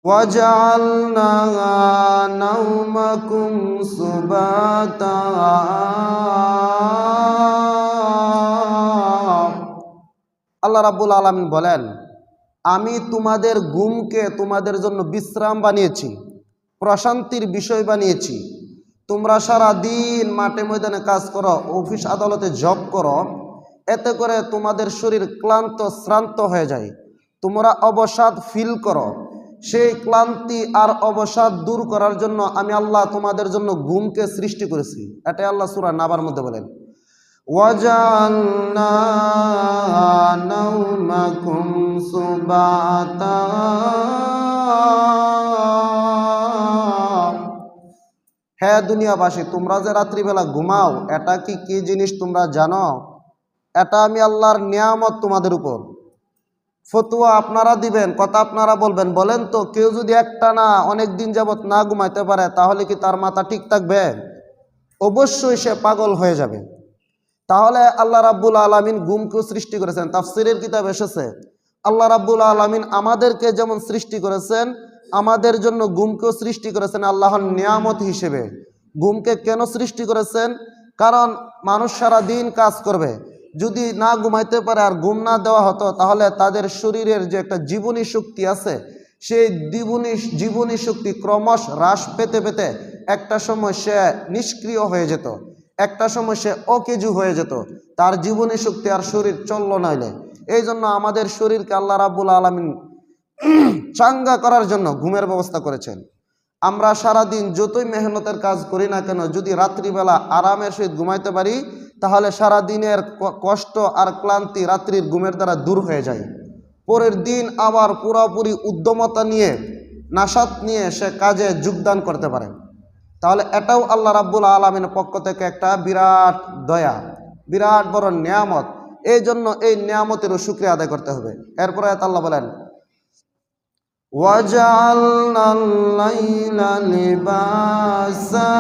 وجعلنا نومكم سباتا আল্লাহ রাব্বুল আলামিন বলেন, আমি তোমাদের ঘুমকে তোমাদের জন্য বিশ্রাম বানিয়েছি, প্রশান্তির বিষয় বানিয়েছি। তোমরা সারা দিন মাঠে ময়দানে কাজ করো, অফিস আদালতে জব করো, এতে করে তোমাদের শরীর ক্লান্ত শ্রান্ত হয়ে যায়, তোমরা অবসাদ ফিল করো। সেই ক্লান্তি আর অবসাদ দূর করার জন্য আমি আল্লাহ তোমাদের জন্য ঘুমকে সৃষ্টি করেছি। এটাই আল্লাহ সূরা নাবার মধ্যে বলেন, ওয়াজআলনা নাওমাকুম সুবাতা। হ্যাঁ দুনিয়াবাসী, তোমরা যে রাত্রিবেলা ঘুমাও, এটা কি জিনিস তোমরা জানো? এটা আমি আল্লাহর নিয়ামত তোমাদের উপর। ফতুয়া আপনারা দিবেন, কথা আপনারা বলবেন। বলেন তো, কেউ যদি একটা না অনেক দিন যাবত না ঘুমাইতে পারে, তাহলে কি তার মাথা ঠিক থাকবে? অবশ্যই সে পাগল হয়ে যাবে। তাহলে আল্লাহ রাব্বুল আলামিন ঘুমকেও সৃষ্টি করেছেন। তাফসীরের কিতাব এসেছে, আল্লাহ রাব্বুল আলামিন আমাদেরকে যেমন সৃষ্টি করেছেন, আমাদের জন্য ঘুমকেও সৃষ্টি করেছেন আল্লাহর নিয়ামত হিসেবে। ঘুমকে কেন সৃষ্টি করেছেন? কারণ মানুষ সারা দিন কাজ করবে, যদি না ঘুমাইতে পারে আর ঘুম না দেওয়া হতো, তাহলে তাদের শরীরের যে একটা জীবনী শক্তি আছে, সেই জীবনী শক্তি ক্রমশ হ্রাস পেতে পেতে একটা সময় সে নিষ্ক্রিয় হয়ে যেত, একটা সময় সে অকেজু হয়ে যেত, তার জীবনী শক্তি আর শরীর চলল নইলে। এই জন্য আমাদের শরীরকে আল্লাহ রাব্বুল আলামিন চাঙ্গা করার জন্য ঘুমের ব্যবস্থা করেছেন। আমরা সারাদিন যতই মেহনতের কাজ করি না কেন, যদি রাত্রিবেলা আরামের সহিত ঘুমাইতে পারি, তাহলে সারা দিনের কষ্ট আর ক্লান্তি রাত্রির ঘুমের দ্বারা দূর হয়ে যায়। পরের দিন আবার পুরোপুরি উদ্যমতা নিয়ে, নাশাত নিয়ে সে কাজে যোগদান করতে পারে। তাহলে এটাও আল্লাহ রাব্বুল আলামিনের পক্ষ থেকে একটা বিরাট দয়া, বিরাট বড় নিয়ামত। এই জন্য এই নিয়ামতেরও শুকরিয়া আদায় করতে হবে। এরপরে আল্লাহ বলেন, ওয়াজআলনাল লাইলা লিবাসা।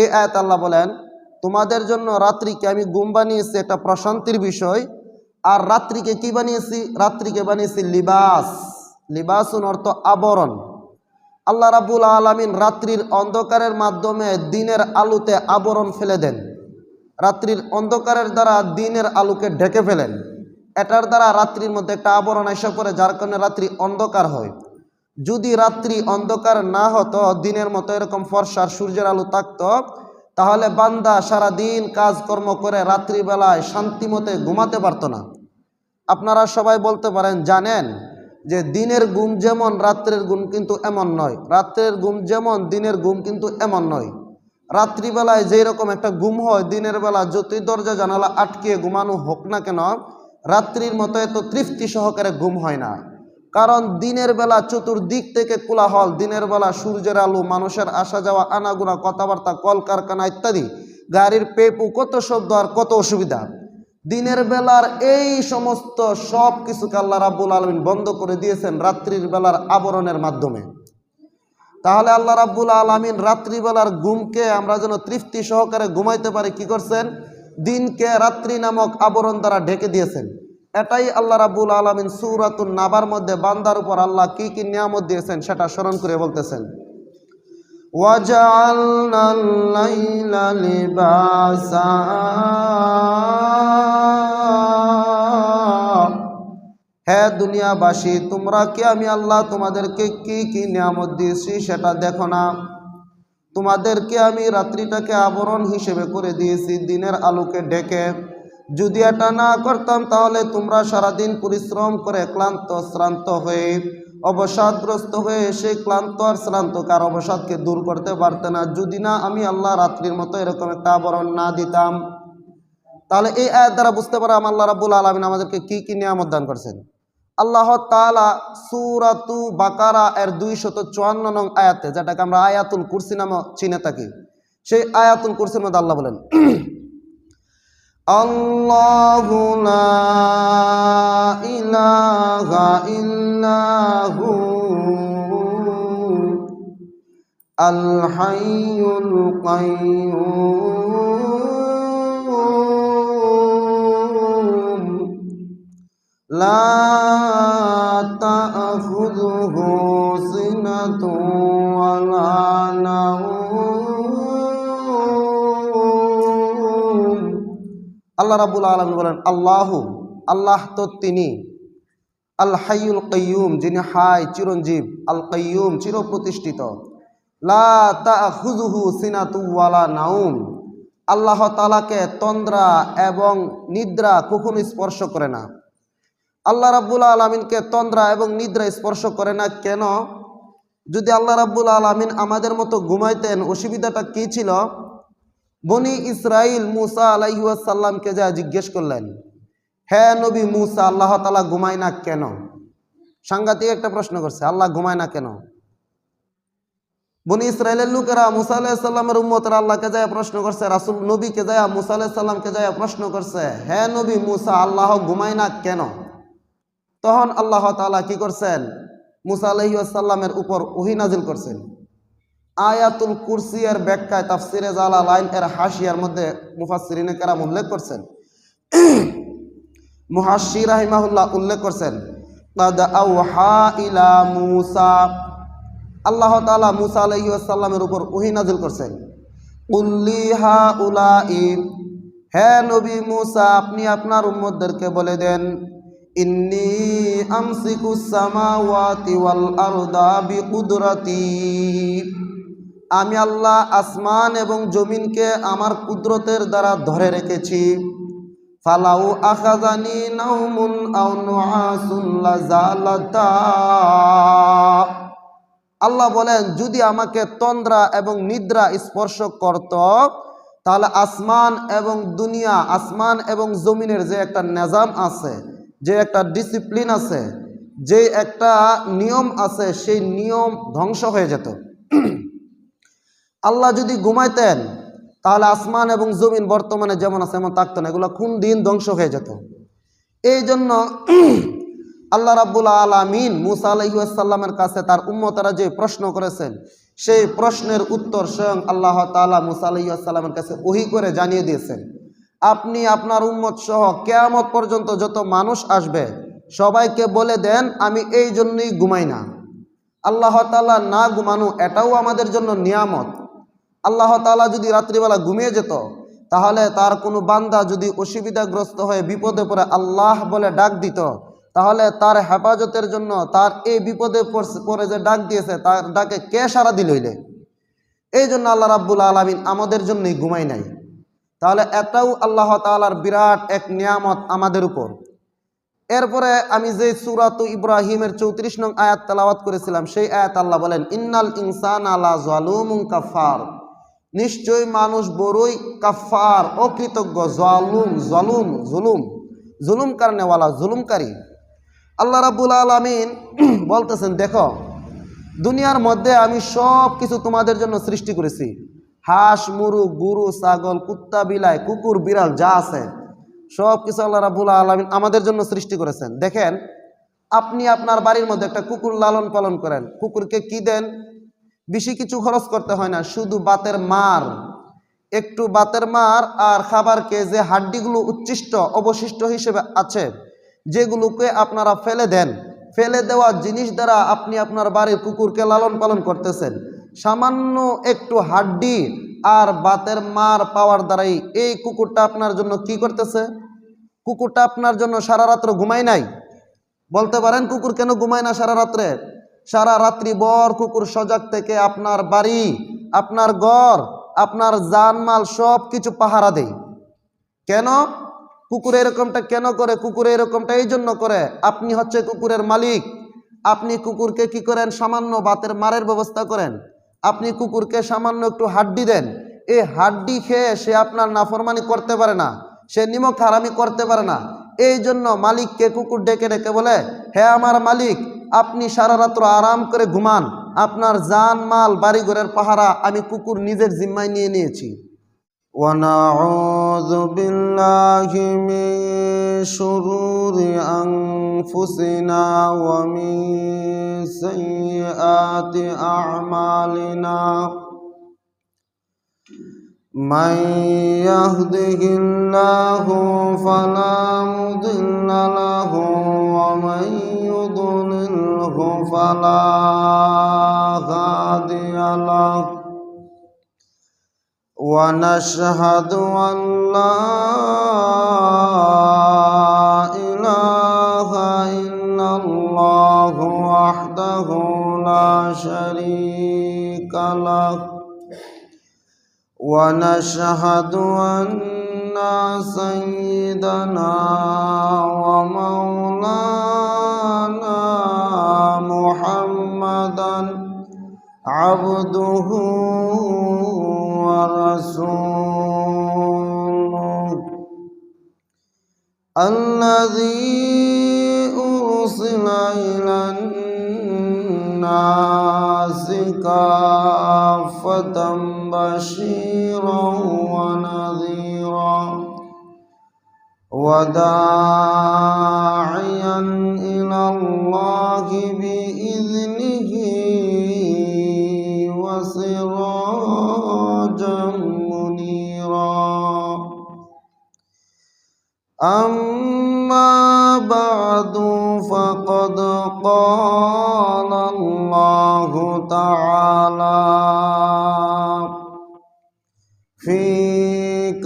এই আয়াত আল্লাহ বলেন, তোমাদের জন্য রাত্রিকে আমি ঘুম বানিয়েছি, এটা প্রশান্তির বিষয়। আর রাত্রিকে কি বানিয়েছি? রাত্রিকে বানিয়েছি লিবাস। লিবাসুন অর্থ আবরণ। আল্লাহ রাব্বুল আলামিন রাত্রির অন্ধকারের মাধ্যমে দিনের আলোতে আবরণ ফেলে দেন। রাত্রির অন্ধকারের দ্বারা দিনের আলোকে ঢেকে ফেলেন। এটার দ্বারা রাত্রির মধ্যে একটা আবরণ এসে পড়ে, যার কারণে রাত্রি অন্ধকার হয়। যদি রাত্রি অন্ধকার না হতো, দিনের মতো এরকম ফর্সার সূর্যের আলো থাকতো, তাহলে বান্দা সারাদিন কাজকর্ম করে রাত্রিবেলায় শান্তিমতে ঘুমাতে পারতো না। আপনারা সবাই বলতে পারেন, জানেন যে দিনের ঘুম যেমন রাত্রের ঘুম কিন্তু এমন নয়, রাত্রের ঘুম যেমন দিনের ঘুম কিন্তু এমন নয়। রাত্রিবেলায় যেই রকম একটা ঘুম হয়, দিনের বেলা যতই দরজা জানালা আটকিয়ে ঘুমানো হোক না কেন, রাত্রির মতো এত তৃপ্তি সহকারে ঘুম হয় না। কারণ দিনের বেলা চতুর্দিক থেকে কোলাহল, দিনের বেলা সূর্যের আলো, মানুষের আসা যাওয়া, আনাগোনা, কথাবার্তা, কলকারখানা ইত্যাদি, গাড়ির পেপু, কত শব্দ আর কত অসুবিধা। দিনের বেলার এই সমস্ত সব কিছুকে আল্লাহ রাব্বুল আলামিন বন্ধ করে দিয়েছেন রাত্রির বেলার আবরণের মাধ্যমে। তাহলে আল্লাহ রাব্বুল আলামিন রাত্রিবেলার ঘুমকে আমরা যেন তৃপ্তি সহকারে ঘুমাইতে পারি, কি করছেন? দিনকে রাত্রি নামক আবরণ দ্বারা ঢেকে দিয়েছেন। এটাই আল্লাহ রাব্বুল আলামিন সূরাতুন নাবার মধ্যে বান্দার উপর আল্লাহ কি কি নিয়ামত দিয়েছেন সেটা স্মরণ করে বলতেছেন, ওয়াজআলনাল লাইলা লিবাসা। হ্যাঁ দুনিয়াবাসী, তোমরা কি আমি আল্লাহ তোমাদেরকে কি কি নিয়ামত দিয়েছি সেটা দেখো না? তোমাদেরকে আমি রাত্রিটাকে আবরণ হিসেবে করে দিয়েছি, দিনের আলোকে ঢেকে। যদি এটা না করতাম, তাহলে তোমরা সারাদিন পরিশ্রম করে ক্লান্ত শ্রান্ত হয়ে, অবসাদগ্রস্ত হয়ে সেই ক্লান্ত আর শ্রান্তকে আর অবসাদকে দূর করতে পারতে না, যদি না আমি আল্লাহ রাত্রির মতো এরকম একটা আবরণ না দিতাম। তাহলে এই আয়াত দ্বারা বুঝতে পারলাম আল্লাহ রাব্বুল আলামিন আমাদেরকে কি কি নিয়ামত দান করছেন। আল্লাহ তাআলা সূরাতু বাকারা এর 254 নং আয়াতে, যেটাকে আমরা আয়াতুল কুরসি নামে চিনে থাকি, সেই আয়াতুল কুরসির মধ্যে আল্লাহ বলেন, আল্লাহু লা ইলাহা ইল্লাহু আল হাইয়ুল কাইয়্যুম লা আল্লাহ রাব্বুল আলামিন বলেন আল্লাহু, আল্লাহ তো তিনি, আল হাইয়ুল কাইয়ুম, যিনি হাই চিরঞ্জীব, আল কাইয়ুম চিরপ্রতিষ্ঠিত, লা তাখুযুহু সিনাতু ওয়ালা নাউম, আল্লাহ তাআলাকে তন্দ্রা এবং নিদ্রা কখনো স্পর্শ করে না। আল্লাহ রাব্বুল আলামিনকে তন্দ্রা এবং নিদ্রা স্পর্শ করে না কেন? যদি আল্লাহ রাব্বুল আলামিন আমাদের মতো ঘুমাইতেন, অসুবিধাটা কী ছিল? বনি ইসরাইল মুসা আলাইহিস সালামকে যা জিজ্ঞেস করলেন, হ্যাঁ নবী মুসা, আল্লাহ তাআলা ঘুমায় না কেন? সাংঘাতিক একটা প্রশ্ন করছে, আল্লাহ ঘুমায় না কেন? বনি ইসরাইলের লোকেরা মুসা আলাইহিস সালামের উম্মতরা আল্লাহকে যায় প্রশ্ন করছে, রাসূল নবীকে যায় মুসা আলাইহিস সালামকে যায় প্রশ্ন করছে, হ্যাঁ নবী মুসা, আল্লাহ ঘুমায় না কেন? তখন আল্লাহ তাআলা কি করছেন? মুসা আলাইহিস সালামের উপর ওহী নাজিল করছেন। আয়াতুল কুরসি এর ব্যাখ্যায় তাফসিরে জালালাইন এর হাশিয়ার মধ্যে মুফাসসিরিনে কেরাম উল্লেখ করছেন, মুহাশশির রাহিমাহুল্লাহ উল্লেখ করছেন, কাদ আওহা ইলা মুসা, আল্লাহ তাআলা মুসা আলাইহিস সালামের উপর ওহী নাজিল করছেন, কুল্লি হাউলাই, হে নবী মুসা আপনি আপনার উম্মতদেরকে বলে দেন, ইন্নী আমসিকুস সামাওয়াতি ওয়াল আরদা বিকুদরাতি, আমি আল্লাহ আসমান এবং জমিনকে আমার কুদরতের দ্বারা ধরে রেখেছি। ফালাউ আখাযানি নাউমুন আও নুআসুন লাযালাতা, আল্লাহ বলেন যদি আমাকে তন্দ্রা এবং নিদ্রা স্পর্শ করত তাহলে আসমান এবং দুনিয়া, আসমান এবং জমিনের যে একটা নিজাম আছে, যে একটা ডিসিপ্লিন আছে, যে একটা নিয়ম আছে, সেই নিয়ম ধ্বংস হয়ে যেত। আল্লাহ যদি ঘুমাইতেন তাহলে আসমান এবং জমিন বর্তমানে যেমন আছে এমন থাকতো না, এগুলো কোন দিন ধ্বংস হয়ে যেত। এই জন্য আল্লাহ রাব্বুল আলামিন মুসা আলাইহিস সালামের কাছে তার উম্মতরা যে প্রশ্ন করেছেন, সেই প্রশ্নের উত্তর স্বয়ং আল্লাহ তাআলা মুসা আলাইহিস সালামের কাছে ওহী করে জানিয়ে দিয়েছেন। আপনি আপনার উম্মত সহ কিয়ামত পর্যন্ত যত মানুষ আসবে সবাইকে বলে দেন আমি এই জন্যই ঘুমাই না। আল্লাহ তাআলা না ঘুমানো এটাও আমাদের জন্য নিয়ামত। আল্লাহ তাআলা যদি রাত্রিবেলা ঘুমিয়ে যেত তাহলে তার কোনো বান্দা যদি অসুবিধাগ্রস্ত হয়ে বিপদে পড়ে আল্লাহ বলে ডাক দিত, তাহলে তার হেফাজতের জন্য তার এই বিপদে পড়ে যে ডাক দিয়েছে তার ডাকে কে সাড়া দিলইলে? এই জন্য আল্লাহ রাব্বুল আলামিন আমাদের জন্যই ঘুমাই নাই। তাহলে এটাও আল্লাহ তাআলার বিরাট এক নিয়ামত আমাদের উপর। এরপরে আমি যে সূরাত ইব্রাহিমের 34 নং আয়াত তেলাওয়াত করেছিলাম, সেই আয়াত আল্লাহ বলেন ইন্নাল ইনসানা লা যালুমুন কাফার, নিশ্চয় মানুষ বড়ই কাফার, অকৃতজ্ঞ, জুলুম কারণেওয়ালা, জুলুমকারী। আল্লাহ রাব্বুল আলামিন বলতেছেন দেখো দুনিয়ার মধ্যে আমি সব কিছু তোমাদের জন্য সৃষ্টি করেছি, হাঁস মুরগ গরু ছাগল কুত্তা বিলাই কুকুর বিড়াল যা আছে সব কিছু আল্লাহ রাব্বুল আলামিন আমাদের জন্য সৃষ্টি করেছেন। দেখেন আপনি আপনার বাড়ির মধ্যে একটা কুকুর লালন পালন করেন, কুকুরকে কি দেন? বেশি কিছু খরচ করতে হয় না, শুধু বাতের মার, একটু বাতের মার আর খাবারকে যে হাড্ডিগুলো উচ্ছিষ্ট অবশিষ্ট হিসেবে আছে যেগুলোকে আপনারা ফেলে দেন, ফেলে দেওয়া জিনিস দ্বারা আপনি আপনার বাড়ির কুকুরকে লালন পালন করতেছেন। সামান্য একটু হাড্ডি আর বাতের মার পাওয়ার দ্বারাই এই কুকুরটা আপনার জন্য কি করতেছে? কুকুরটা আপনার জন্য সারা রাত্র ঘুমায় নাই। বলতে পারেন কুকুর কেন ঘুমায় না সারা রাত্রে? সারা রাত্রি ভর কুকুর সজাগ থেকে আপনার বাড়ি, আপনার ঘর, আপনার জানমাল সব কিছু পাহারা দেয়। কেন কুকুর এরকমটা কেন করে? কুকুর এরকমটা এই জন্য করে, আপনি হচ্ছে কুকুরের মালিক, আপনি কুকুরকে কি করেন? সামান্য বাতের মারের ব্যবস্থা করেন, আপনি কুকুরকে সামান্য একটু হাড্ডি দেন, এই হাড্ডি খেয়ে সে আপনার নাফরমানি করতে পারে না, সে নিমক হারামি করতে পারে না। এই জন্য মালিককে কুকুর ডেকে ডেকে বলে হে আমার মালিক আপনি সারা রাত্র আরাম করে ঘুমান, আপনার জান মাল বাড়িঘরের পাহারা আমি কুকুর নিজের জিম্মায় নিয়ে নিয়েছি। ওয়ানাউযু বিল্লাহি মিন শুরুরি আনফুসিনা ওয়া মিন সাইয়্যাতি আ'মালিনা মান ইয়াহদিহিল্লাহু ফালা মুদিল্লা লাহু ওয়া মান ইউদ্লিলহু ফালা হাদিয়া লাহু ونشهد أن لا إله إلا الله وحده لا شريك له ونشهد أن سيدنا ومولانا محمدا عبده ورسوله الذي أرسل إلى الناس كافة بشيرا ونذيرا وداعيا إلى الله بإذنه وسراجا منيرا أما بعد فقد قال الله تعالى في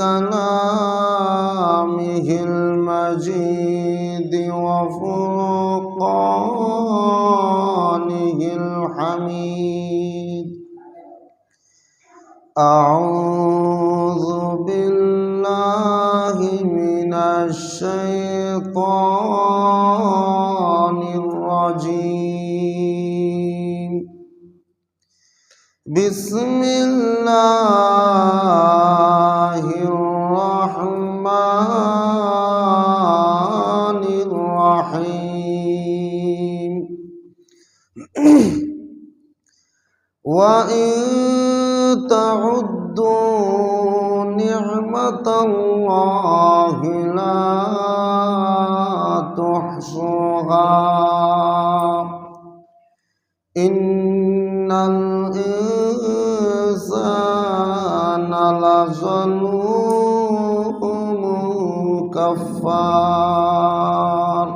كلامه المجيد وفرقانه الحميد أعوذ بالله من الشيطان الرجيم بسم الله الرحمن الرحيم وإن تعدوا نعمة الله لا تحصوها إن الإنسان لظلوم كفار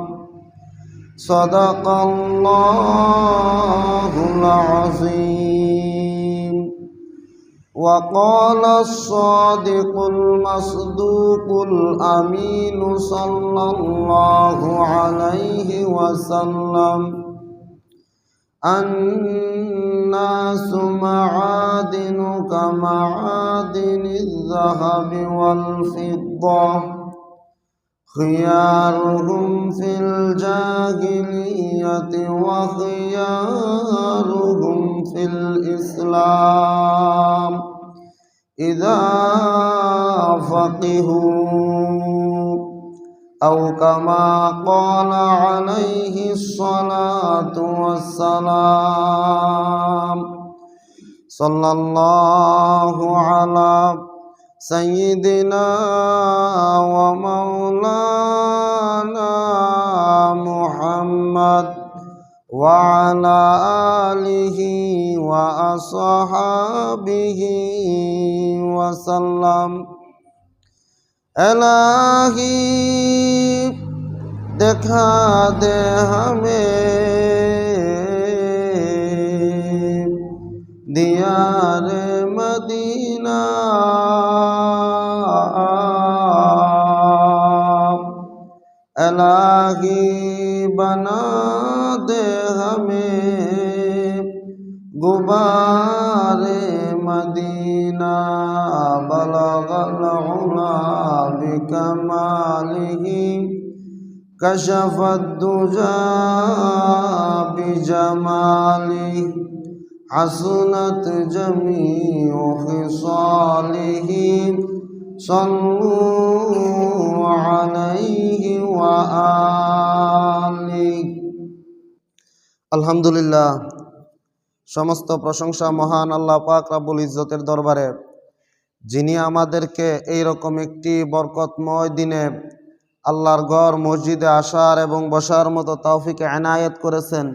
صدق الله العظيم وقال الصادق المصدوق الأمين صلى الله عليه وسلم الناس معادن كمعادن الذهب والفضة خيارهم في الجاهلية وخيارهم في الإسلام إذا فقهوا أو كما قال عليه الصلاة والسلام صلى الله على سيدنا ومولانا محمد وعلى آله وأصحابه وسلم इलाही दिखा दे हमें दियार मदीना इलाही बना दे हमें गुबारे मदीना बलगल उला बिकमालिही कशफत दुजा बिजमालिही हसनत जमीउ खिसालिही सल्लू अलैहि व आलिहि। আলহামদুলিল্লাহ, সমস্ত প্রশংসা মহান আল্লাহ পাক রব্বুল ইজ্জতের দরবারে, যিনি আমাদেরকে এই রকম একটি বরকতময় দিনে আল্লাহর ঘর মসজিদে আসার এবং বসার মতো তৌফিক এনায়েত করেছেন।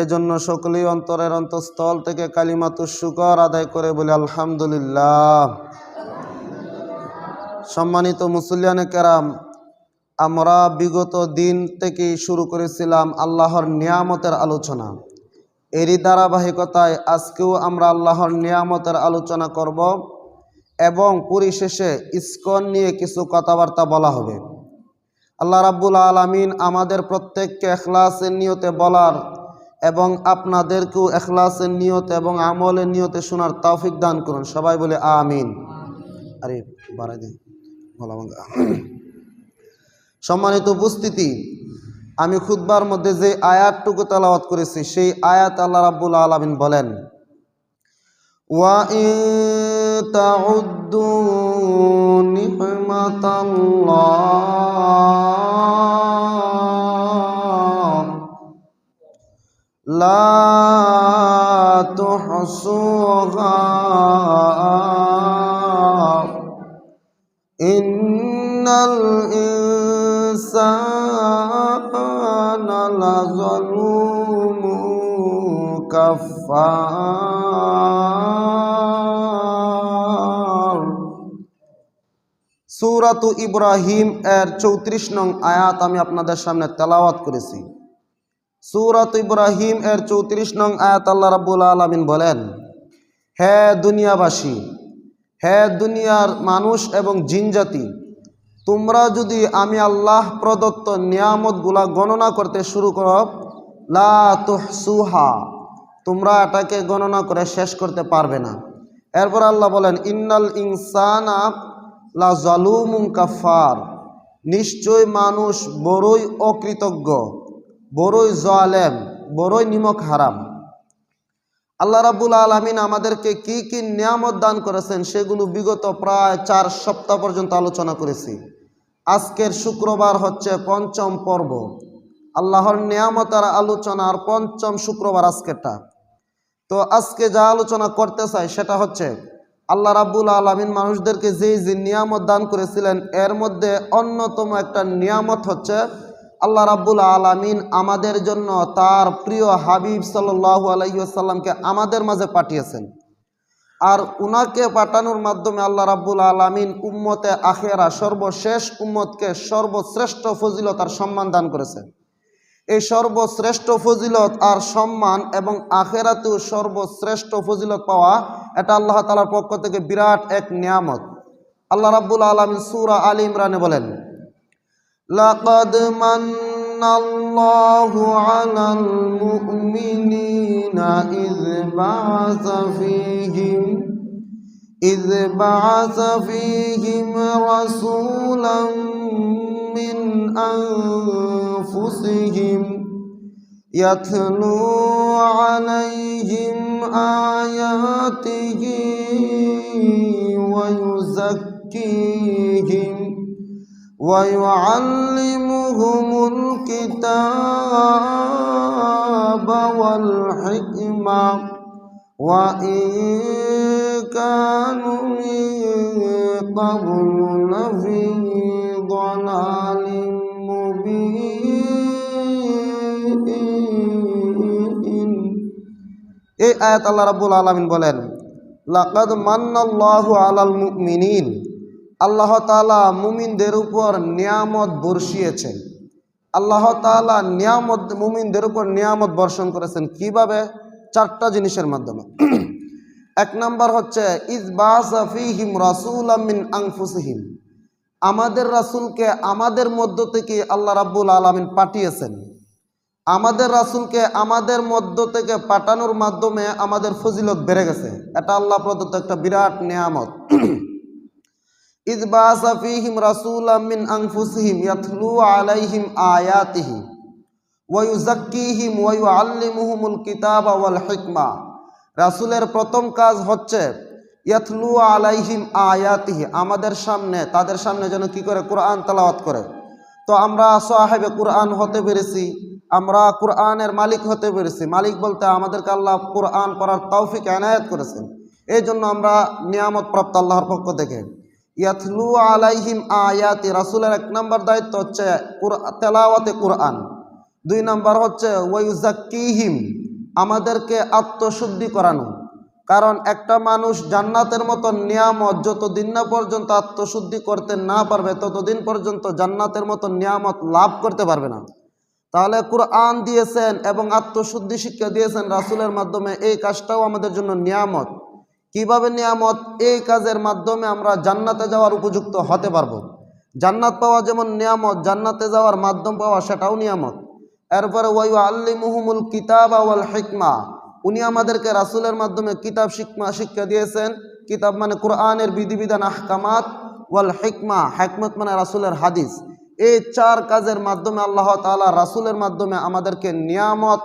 এজন্য সকলেই অন্তরের অন্তঃস্থল থেকে কালিমাতুশ শুকর আদায় করে বলি আলহামদুলিল্লাহ। সম্মানিত মুসল্লিয়ানে কেরাম, আমরা বিগত দিন থেকেই শুরু করেছিলাম আল্লাহর নিয়ামতের আলোচনা। এরই ধারাবাহিকতায় আজকেও আমরা আল্লাহর নিয়ামতের আলোচনা করব। এবং পরিশেষে ইসকন নিয়ে কিছু কথাবার্তা বলা হবে। আল্লাহ রাব্বুল আলামিন আমাদের প্রত্যেককে ইখলাসের নিয়তে বলার এবং আপনাদেরকেও ইখলাসের নিয়তে এবং আমলের নিয়তে শোনার তৌফিক দান করুন। সবাই বলে আমিন। আরে বাড়াই দিন বলা ভাঙা। সম্মানিত উপস্থিতি, আমি খুতবার মধ্যে যে আয়াতটুকু তেলাওয়াত করেছি সেই আয়াত আল্লাহ রাব্বুল আলামিন বলেন, ওয়া ইন তাউদ্দু নি'মাতাল্লাহ লা তুহসুহা ইন্নাল ইনসানা লাযালুমুন কাফফার। সূরাতু ইব্রাহিম এর 34 নং আয়াত আমি আপনাদের সামনে তেলাওয়াত করেছি। সূরাতু ইব্রাহিম এর 34 নং আয়াত আল্লাহ রাব্বুল আলামিন বলেন, হে দুনিয়াবাসী, হে দুনিয়ার মানুষ এবং জিনজাতি, তোমরা যদি আমি আল্লাহ প্রদত্ত নিয়ামতগুলা গণনা করতে শুরু করো, লা তুহসুহা, তোমরা এটাকে গণনা করে শেষ করতে পারবে না। এরপর আল্লাহ বলেন, ইন্নাল ইনসানা লা জালুমুন কাফার, নিশ্চয় মানুষ বড়ই অকৃতজ্ঞ, বড়ই জালেম, বড়ই নিমক হারাম। আল্লাহ রাব্বুল আলামিন আমাদেরকে কি কি নিয়ামত দান করেছেন সেগুলো বিগত প্রায় 4 সপ্তাহ পর্যন্ত আলোচনা করেছি। আজকের শুক্রবার হচ্ছে 5ম পর্ব, আল্লাহর নিয়ামতের আলোচনার 5ম শুক্রবার আজকেরটা। তো আজকে যা আলোচনা করতে চাই সেটা হচ্ছে আল্লাহ রাব্বুল আলামিন মানুষদেরকে যে যে নিয়ামত দান করেছিলেন এর মধ্যে অন্যতম একটা নিয়ামত হচ্ছে আল্লাহ রাব্বুল আলামিন আমাদের জন্য তার প্রিয় হাবিব সাল্লাল্লাহু আলাইহি ওয়াসাল্লামকে আমাদের মাঝে পাঠিয়েছেন। আর উনাকে পাঠানোর মাধ্যমে আল্লাহ রাব্বুল আলামিন উম্মতে আখিরা সর্বশেষ উম্মতকে সর্বশ্রেষ্ঠ ফজিলত আর সম্মান দান করেছেন। এই সর্বশ্রেষ্ঠ ফজিলত আর সম্মান এবং আখিরাতেও সর্বশ্রেষ্ঠ ফজিলত পাওয়া এটা আল্লাহ তাআলার পক্ষ থেকে বিরাট এক নিয়ামত। আল্লাহ রাব্বুল আলামিন সূরা আলী ইমরানে বলেন, লাকাদ মান্নাল্লাহু আলাল মুমিনিনা ইয বা'আসা ফীহিম রাসূলাম মিন আনফুসিহিম ইয়াতলু আলাইহিম আয়াতিহি ওয়া ইউযাক্কিহিম وَيُعَلِّمُهُمُ الْكِتَابَ وَالْحِكْمَةَ وَإِنْ كَانُوا مِنْ قَبْلُ لَفِي ضَلَالٍ مُبِينٍ। এই আয়াত আল্লাহ রাব্বুল আলামিন বলেন, লাকাদ মান্নাল্লাহু আলাল মুমিনিন, আল্লাহ তাআলা মুমিনদের উপর নিয়ামত বর্ষিয়েছেন। আল্লাহ তাআলা নিয়ামত মুমিনদের উপর নিয়ামত বর্ষণ করেছেন কিভাবে? 4টা জিনিসের মাধ্যমে। 1 নাম্বার হচ্ছে ইয বা'আসা ফীহিম রাসূলাম মিন আনফুসিহিম, আমাদের রাসূলকে আমাদের মধ্য থেকে আল্লাহ রাব্বুল আলামিন পাঠিয়েছেন। আমাদের রাসূলকে আমাদের মধ্য থেকে পাঠানোর মাধ্যমে আমাদের ফজিলত বেড়ে গেছে। এটা আল্লাহ প্রদত্ত একটা বিরাট নিয়ামত। ইয বা'আসা ফীহিম রাসূলাম মিন আনফুসিহিম ইয়াতলু আলাইহিম আয়াতিহি ওয়া ইউযাক্কিহিম ওয়া ইউআল্লিমুহুমুল কিতাবা ওয়াল হিকমা। রাসূলের প্রথম কাজ হচ্ছে ইয়াতলু আলাইহিম আয়াতিহি, আমাদের সামনে তাদের সামনে যেন কি করে কোরআন তেলাওয়াত করে। তো আমরা সাহেবে কোরআন হতে পেরেছি, আমরা কোরআনের মালিক হতে পেরেছি। মালিক বলতে আমাদেরকে আল্লাহ কোরআন পড়ার তৌফিক এনায়েত করেছেন। এই জন্য আমরা নিয়ামত প্রাপ্ত আল্লাহর পক্ষ থেকে। ইয়াতলু আলাইহিম আয়াতি, রাসূলের 1 নম্বর দায়িত্ব হচ্ছে তেলাওয়াতে কোরআন। 2 নম্বর হচ্ছে ওয়া ইউযাক্কিহিম, আমাদেরকে আত্মশুদ্ধি করানো। কারণ একটা মানুষ জান্নাতের মতো নিয়ামত যতদিন না পর্যন্ত আত্মশুদ্ধি করতে না পারবে ততদিন পর্যন্ত জান্নাতের মতো নিয়ামত লাভ করতে পারবে না। তাহলে কোরআন দিয়েছেন এবং আত্মশুদ্ধি শিক্ষা দিয়েছেন রাসূলের মাধ্যমে, এই কাজটাও আমাদের জন্য নিয়ামত। কিভাবে নিয়ামত? এই কাজের মাধ্যমে আমরা জান্নাতে যাওয়ার উপযুক্ত হতে পারবো। জান্নাত পাওয়া যেমন নিয়ামত, জান্নাতে যাওয়ার মাধ্যম পাওয়া সেটাও নিয়ামত। এরপরে ওয়াইউআল্লিমুহুমুল কিতাবা ওয়াল হিকমা, উনি আমাদেরকে রাসূলের মাধ্যমে কিতাব শিক্ষা দিয়েছেন। কিতাব মানে কোরআনের বিধিবিধান আহকামাত, ওয়াল হিকমা, হিকমত মানে রাসূলের হাদিস। এই চার কাজের মাধ্যমে আল্লাহ তাআলা রাসূলের মাধ্যমে আমাদেরকে নিয়ামত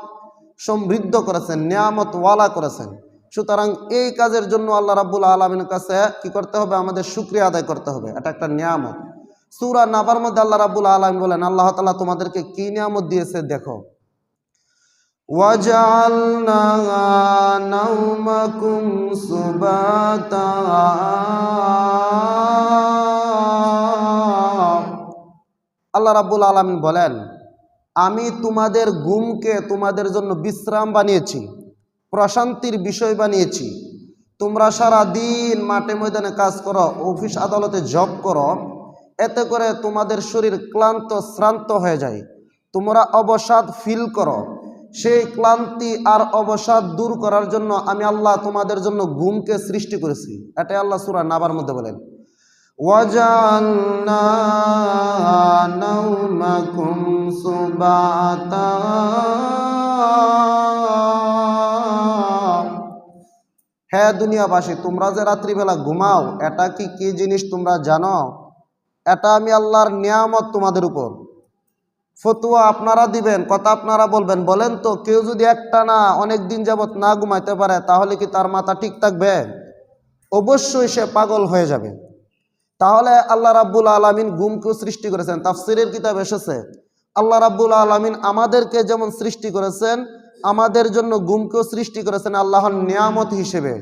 সমৃদ্ধ করেছেন, নিয়ামত ওয়ালা করেছেন। সুতরাং এই কাজের জন্য আল্লাহ রাব্বুল আলামিনের কাছে কি করতে হবে? আমাদের শুকরিয়া আদায় করতে হবে। এটা একটা নিয়ামত। সূরা নাবার মধ্যে আল্লাহ রাব্বুল আলামিন বলেন, আল্লাহ তাআলা তোমাদেরকে কি নিয়ামত দিয়েছে দেখো। ওয়াজআলনা নাওমাকুম সুবাতা, আল্লাহ রাব্বুল আলামিন বলেন, আমি তোমাদের ঘুমকে তোমাদের জন্য বিশ্রাম বানিয়েছি, প্রশান্তির বিষয় বানিয়েছি। তোমরা সারা দিন মাঠে ময়দানে কাজ করো, অফিস আদালতে জব করো, এতে করে তোমাদের শরীর ক্লান্ত শ্রান্ত হয়ে যায়, তোমরা অবসাদ ফিল করো। সেই ক্লান্তি আর অবসাদ দূর করার জন্য আমি আল্লাহ তোমাদের জন্য ঘুমকে সৃষ্টি করেছি। এটাই আল্লাহ সূরা নাবার মধ্যে বলেন, ওয়াজআলনা নাওমাকুম সুবাতা। হ্যাঁ দুনিয়াবাসী, তোমরা যে রাত্রিবেলা ঘুমাও, এটা কি জিনিস তোমরা জানো? এটা আমি আল্লাহর নিয়ামত তোমাদের উপর। ফতুয়া আপনারা দিবেন, কথা আপনারা বলবেন। বলেন তো, কেউ যদি একটা না অনেক দিন যাবত না ঘুমাইতে পারে, তাহলে কি তার মাথা ঠিক থাকবে? অবশ্যই সে পাগল হয়ে যাবে। তাহলে আল্লাহ রাব্বুল আলামিন ঘুমকেও সৃষ্টি করেছেন। তাফসীরের কিতাব এসেছে, আল্লাহ রাব্বুল আলামিন আমাদেরকে যেমন সৃষ্টি করেছেন, আমাদের জন্য ঘুমকেও সৃষ্টি করেছেন আল্লাহর নিয়ামত হিসেবে।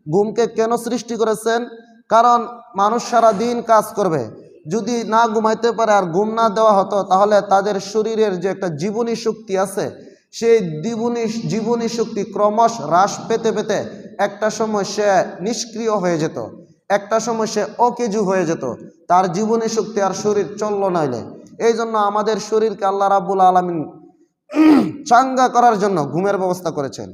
ঘুমকে কেন সৃষ্টি করেছেন? কারণ মানুষ সারা দিন কাজ করবে, যদি না ঘুমাইতে পারে আর ঘুম না দেওয়া হতো, তাহলে তাদের শরীরের যে একটা জীবনী শক্তি আছে, সেই জীবনী শক্তি ক্রমশ হ্রাস পেতে পেতে একটা সময় সে নিষ্ক্রিয় হয়ে যেত, একটা সময় সে অকেজু হয়ে যেত, তার জীবনী শক্তি আর শরীর চলল নইলে। এই জন্য আমাদের শরীরকে আল্লাহ রাব্বুল আলামিন চাঙ্গা করার জন্য ঘুমের ব্যবস্থা করেছেন।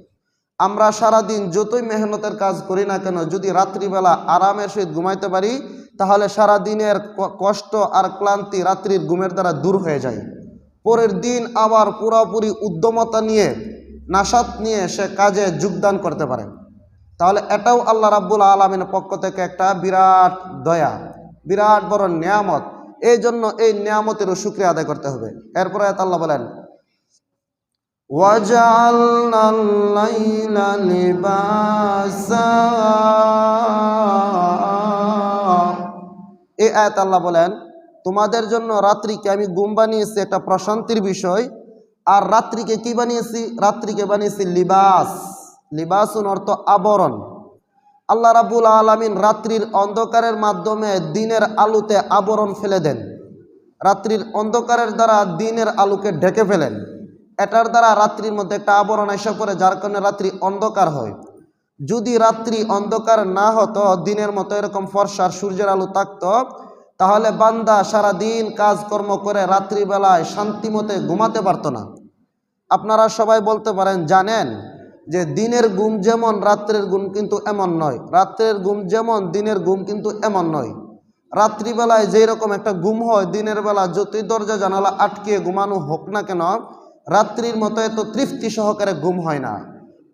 আমরা সারাদিন যতই মেহনতের কাজ করি না কেন, যদি রাত্রিবেলা আরামের সহিত ঘুমাইতে পারি, তাহলে সারা দিনের কষ্ট আর ক্লান্তি রাত্রির ঘুমের দ্বারা দূর হয়ে যায়। পরের দিন আবার পুরোপুরি উদ্যমতা নিয়ে, নাশাত নিয়ে সে কাজে যোগদান করতে পারে। তাহলে এটাও আল্লাহ রাব্বুল আলামিনের পক্ষ থেকে একটা বিরাট দয়া, বিরাট বড় নিয়ামত। এই জন্য এই নিয়ামতেরও শুকরিয়া আদায় করতে হবে। এরপরে আল্লাহ বলেন, ওয়াজআলনাল লাইলা লিবাসা। এই আয়াত আল্লাহ বলেন, তোমাদের জন্য রাত্রিকে আমি ঘুম বানিয়েছি একটা প্রশান্তির বিষয়, আর রাত্রিকে কি বানিয়েছি? রাত্রিকে বানিয়েছি লিবাস। লিবাসুন অর্থ আবরণ। আল্লাহ রাব্বুল আলামিন রাত্রির অন্ধকারের মাধ্যমে দিনের আলোতে আবরণ ফেলে দেন। রাত্রির অন্ধকারের দ্বারা দিনের আলোকে ঢেকে ফেলেন। এটার দ্বারা রাত্রির মধ্যে একটা আবরণ এসে পড়ে, যার কারণে রাত্রি অন্ধকার হয়। যদি রাত্রি অন্ধকার না হতো, দিনের মতো এরকম ফর্সার সূর্যের আলো থাকতো, তাহলে বান্দা সারাদিন কাজকর্ম করে রাত্রিবেলায় শান্তিমতে ঘুমাতে পারতো না। আপনারা সবাই বলতে পারেন, জানেন যে দিনের ঘুম যেমন রাত্রের ঘুম কিন্তু এমন নয়, রাত্রের ঘুম যেমন দিনের ঘুম কিন্তু এমন নয়। রাত্রিবেলায় যেই রকম একটা ঘুম হয়, দিনের বেলা যতই দরজা জানালা আটকে ঘুমানো হোক না কেন, রাত্রির মতো এত তৃপ্তি সহকারে ঘুম হয় না।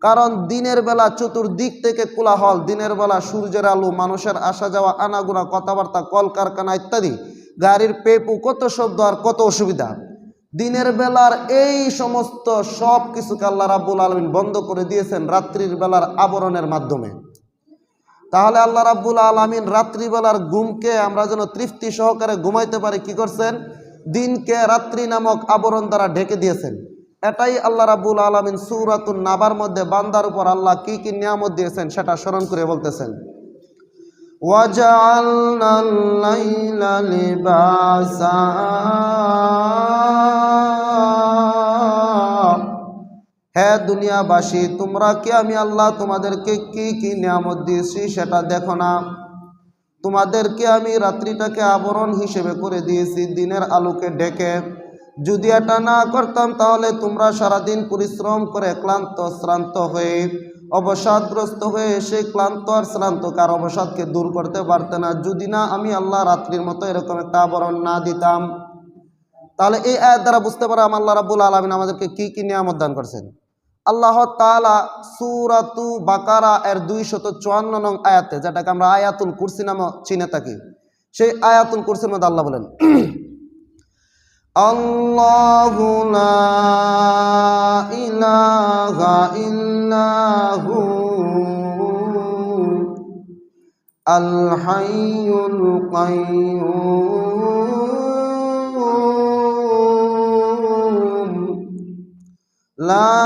কারণ দিনের বেলা চতুর্দিক থেকে কোলাহল, দিনের বেলা সূর্যের আলো, মানুষের আসা যাওয়া, আনাগোনা, কথাবার্তা, কলকারখানা ইত্যাদি, গাড়ির পেপু, কত শব্দ আর কত অসুবিধা। দিনের বেলার এই সমস্ত সব কিছুকে আল্লাহ রাব্বুল আলামিন বন্ধ করে দিয়েছেন রাত্রির বেলার আবরণের মাধ্যমে। তাহলে আল্লাহ রাব্বুল আলামিন রাত্রিবেলার ঘুমকে আমরা যেন তৃপ্তি সহকারে ঘুমাইতে পারি, কি করছেন? দিনকে রাত্রি নামক আবরণ দ্বারা ঢেকে দিয়েছেন। এটাই আল্লাহ রাব্বুল আলামিন সূরাতুন নাবার মধ্যে বান্দার উপর আল্লাহ কি কি নিয়ামত দিয়েছেন সেটা স্মরণ করে বলতেছেন, ওয়াজআলনাল লাইলা লিবাসা। হ্যাঁ দুনিয়াবাসী, তোমরা কি আমি আল্লাহ তোমাদেরকে কি কি নিয়ামত দিয়েছি সেটা দেখো না? তোমাদেরকে আমি রাত্রিটাকে আবরণ হিসেবে করে দিয়েছি, দিনের আলোকে ঢেকে। যদি এটা না করতাম, তাহলে তোমরা সারাদিন পরিশ্রম করে ক্লান্ত শ্রান্ত হয়ে অবসাদগ্রস্ত হয়ে সে ক্লান্ত আর শ্রান্ত কার অবসাদকে দূর করতে পারতে না যদি না আমি আল্লাহ রাত্রির মতো এরকম একটা আবরণ না দিতাম। তাহলে এই আয়াত দ্বারা বুঝতে পারলাম আল্লাহ রাব্বুল আলামিন আমাদেরকে কি কি নিয়ামত দান করছেন। আল্লাহ তাআলা সূরাতু বাকারা এর 254 নং আয়াতে, যেটাকে আমরা আয়াতুল কুরসি নামে চিনে থাকি, সেই আয়াতুল কুরসির মধ্যে আল্লাহ বলেন, আল্লাহু লা ইলাহা ইল্লাহু আল হাইয়ুল কাইয়্যুম লা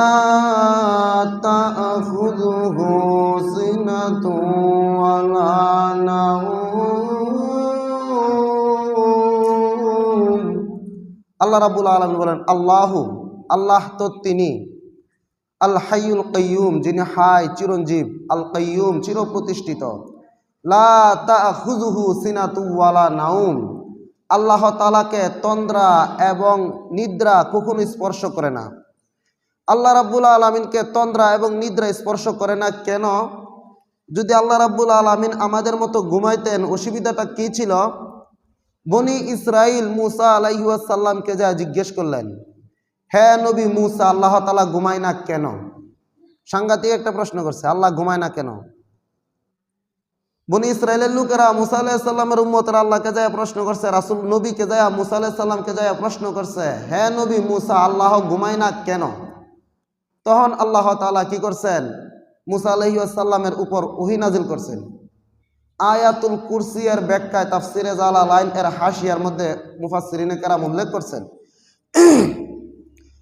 তা'খুযুহু সিনাতুন ওয়া লা নাওম। আল্লাহ রাব্বুল আলামিন বলেন আল্লাহু, আল্লাহ তো তিনি, আল হাইয়ুল কাইয়্যুম যিনি হাই চিরঞ্জীব, আল কাইয়্যুম চিরপ্রতিষ্ঠিত, লা তা'খুযুহু সিনাতুন ওয়া লা নাওম, আল্লাহ তাআলাকে তন্দ্রা এবং নিদ্রা কখনো স্পর্শ করে না। আল্লাহ রাব্বুল আলামিনকে তন্দ্রা এবং নিদ্রা স্পর্শ করে না কেন? যদি আল্লাহ রাব্বুল আলামিন আমাদের মতো ঘুমাইতেন, অসুবিধাটা কি ছিল? বনি ইসরাইল মুসা আলাইহিস সালামকে যা জিজ্ঞেস করলেন, হে নবী মুসা, আল্লাহ তাআলা ঘুমায় না কেন? সাংঘাতিক একটা প্রশ্ন করছে, আল্লাহ ঘুমায় না কেন? বনি ইসরাইলের লোকেরা মুসা আলাইহিস সালামের উম্মতরা আল্লাহকে যায় প্রশ্ন করছে, রাসূল নবীকে যায় মুসা আলাইহিস সালামকে যায় প্রশ্ন করছে, হে নবী মুসা, আল্লাহ ঘুমায় না কেন? তখন আল্লাহ তাআলা কি করছেন? মুসা আলাইহিস সালামের উপর ওহী নাজিল করছেন। আয়াতুল কুরসি এর ব্যাখ্যায় তাফসিরে জালালাইন এর হাশিয়ার মধ্যে মুফাসসিরিনে কেরাম উল্লেখ করছেন,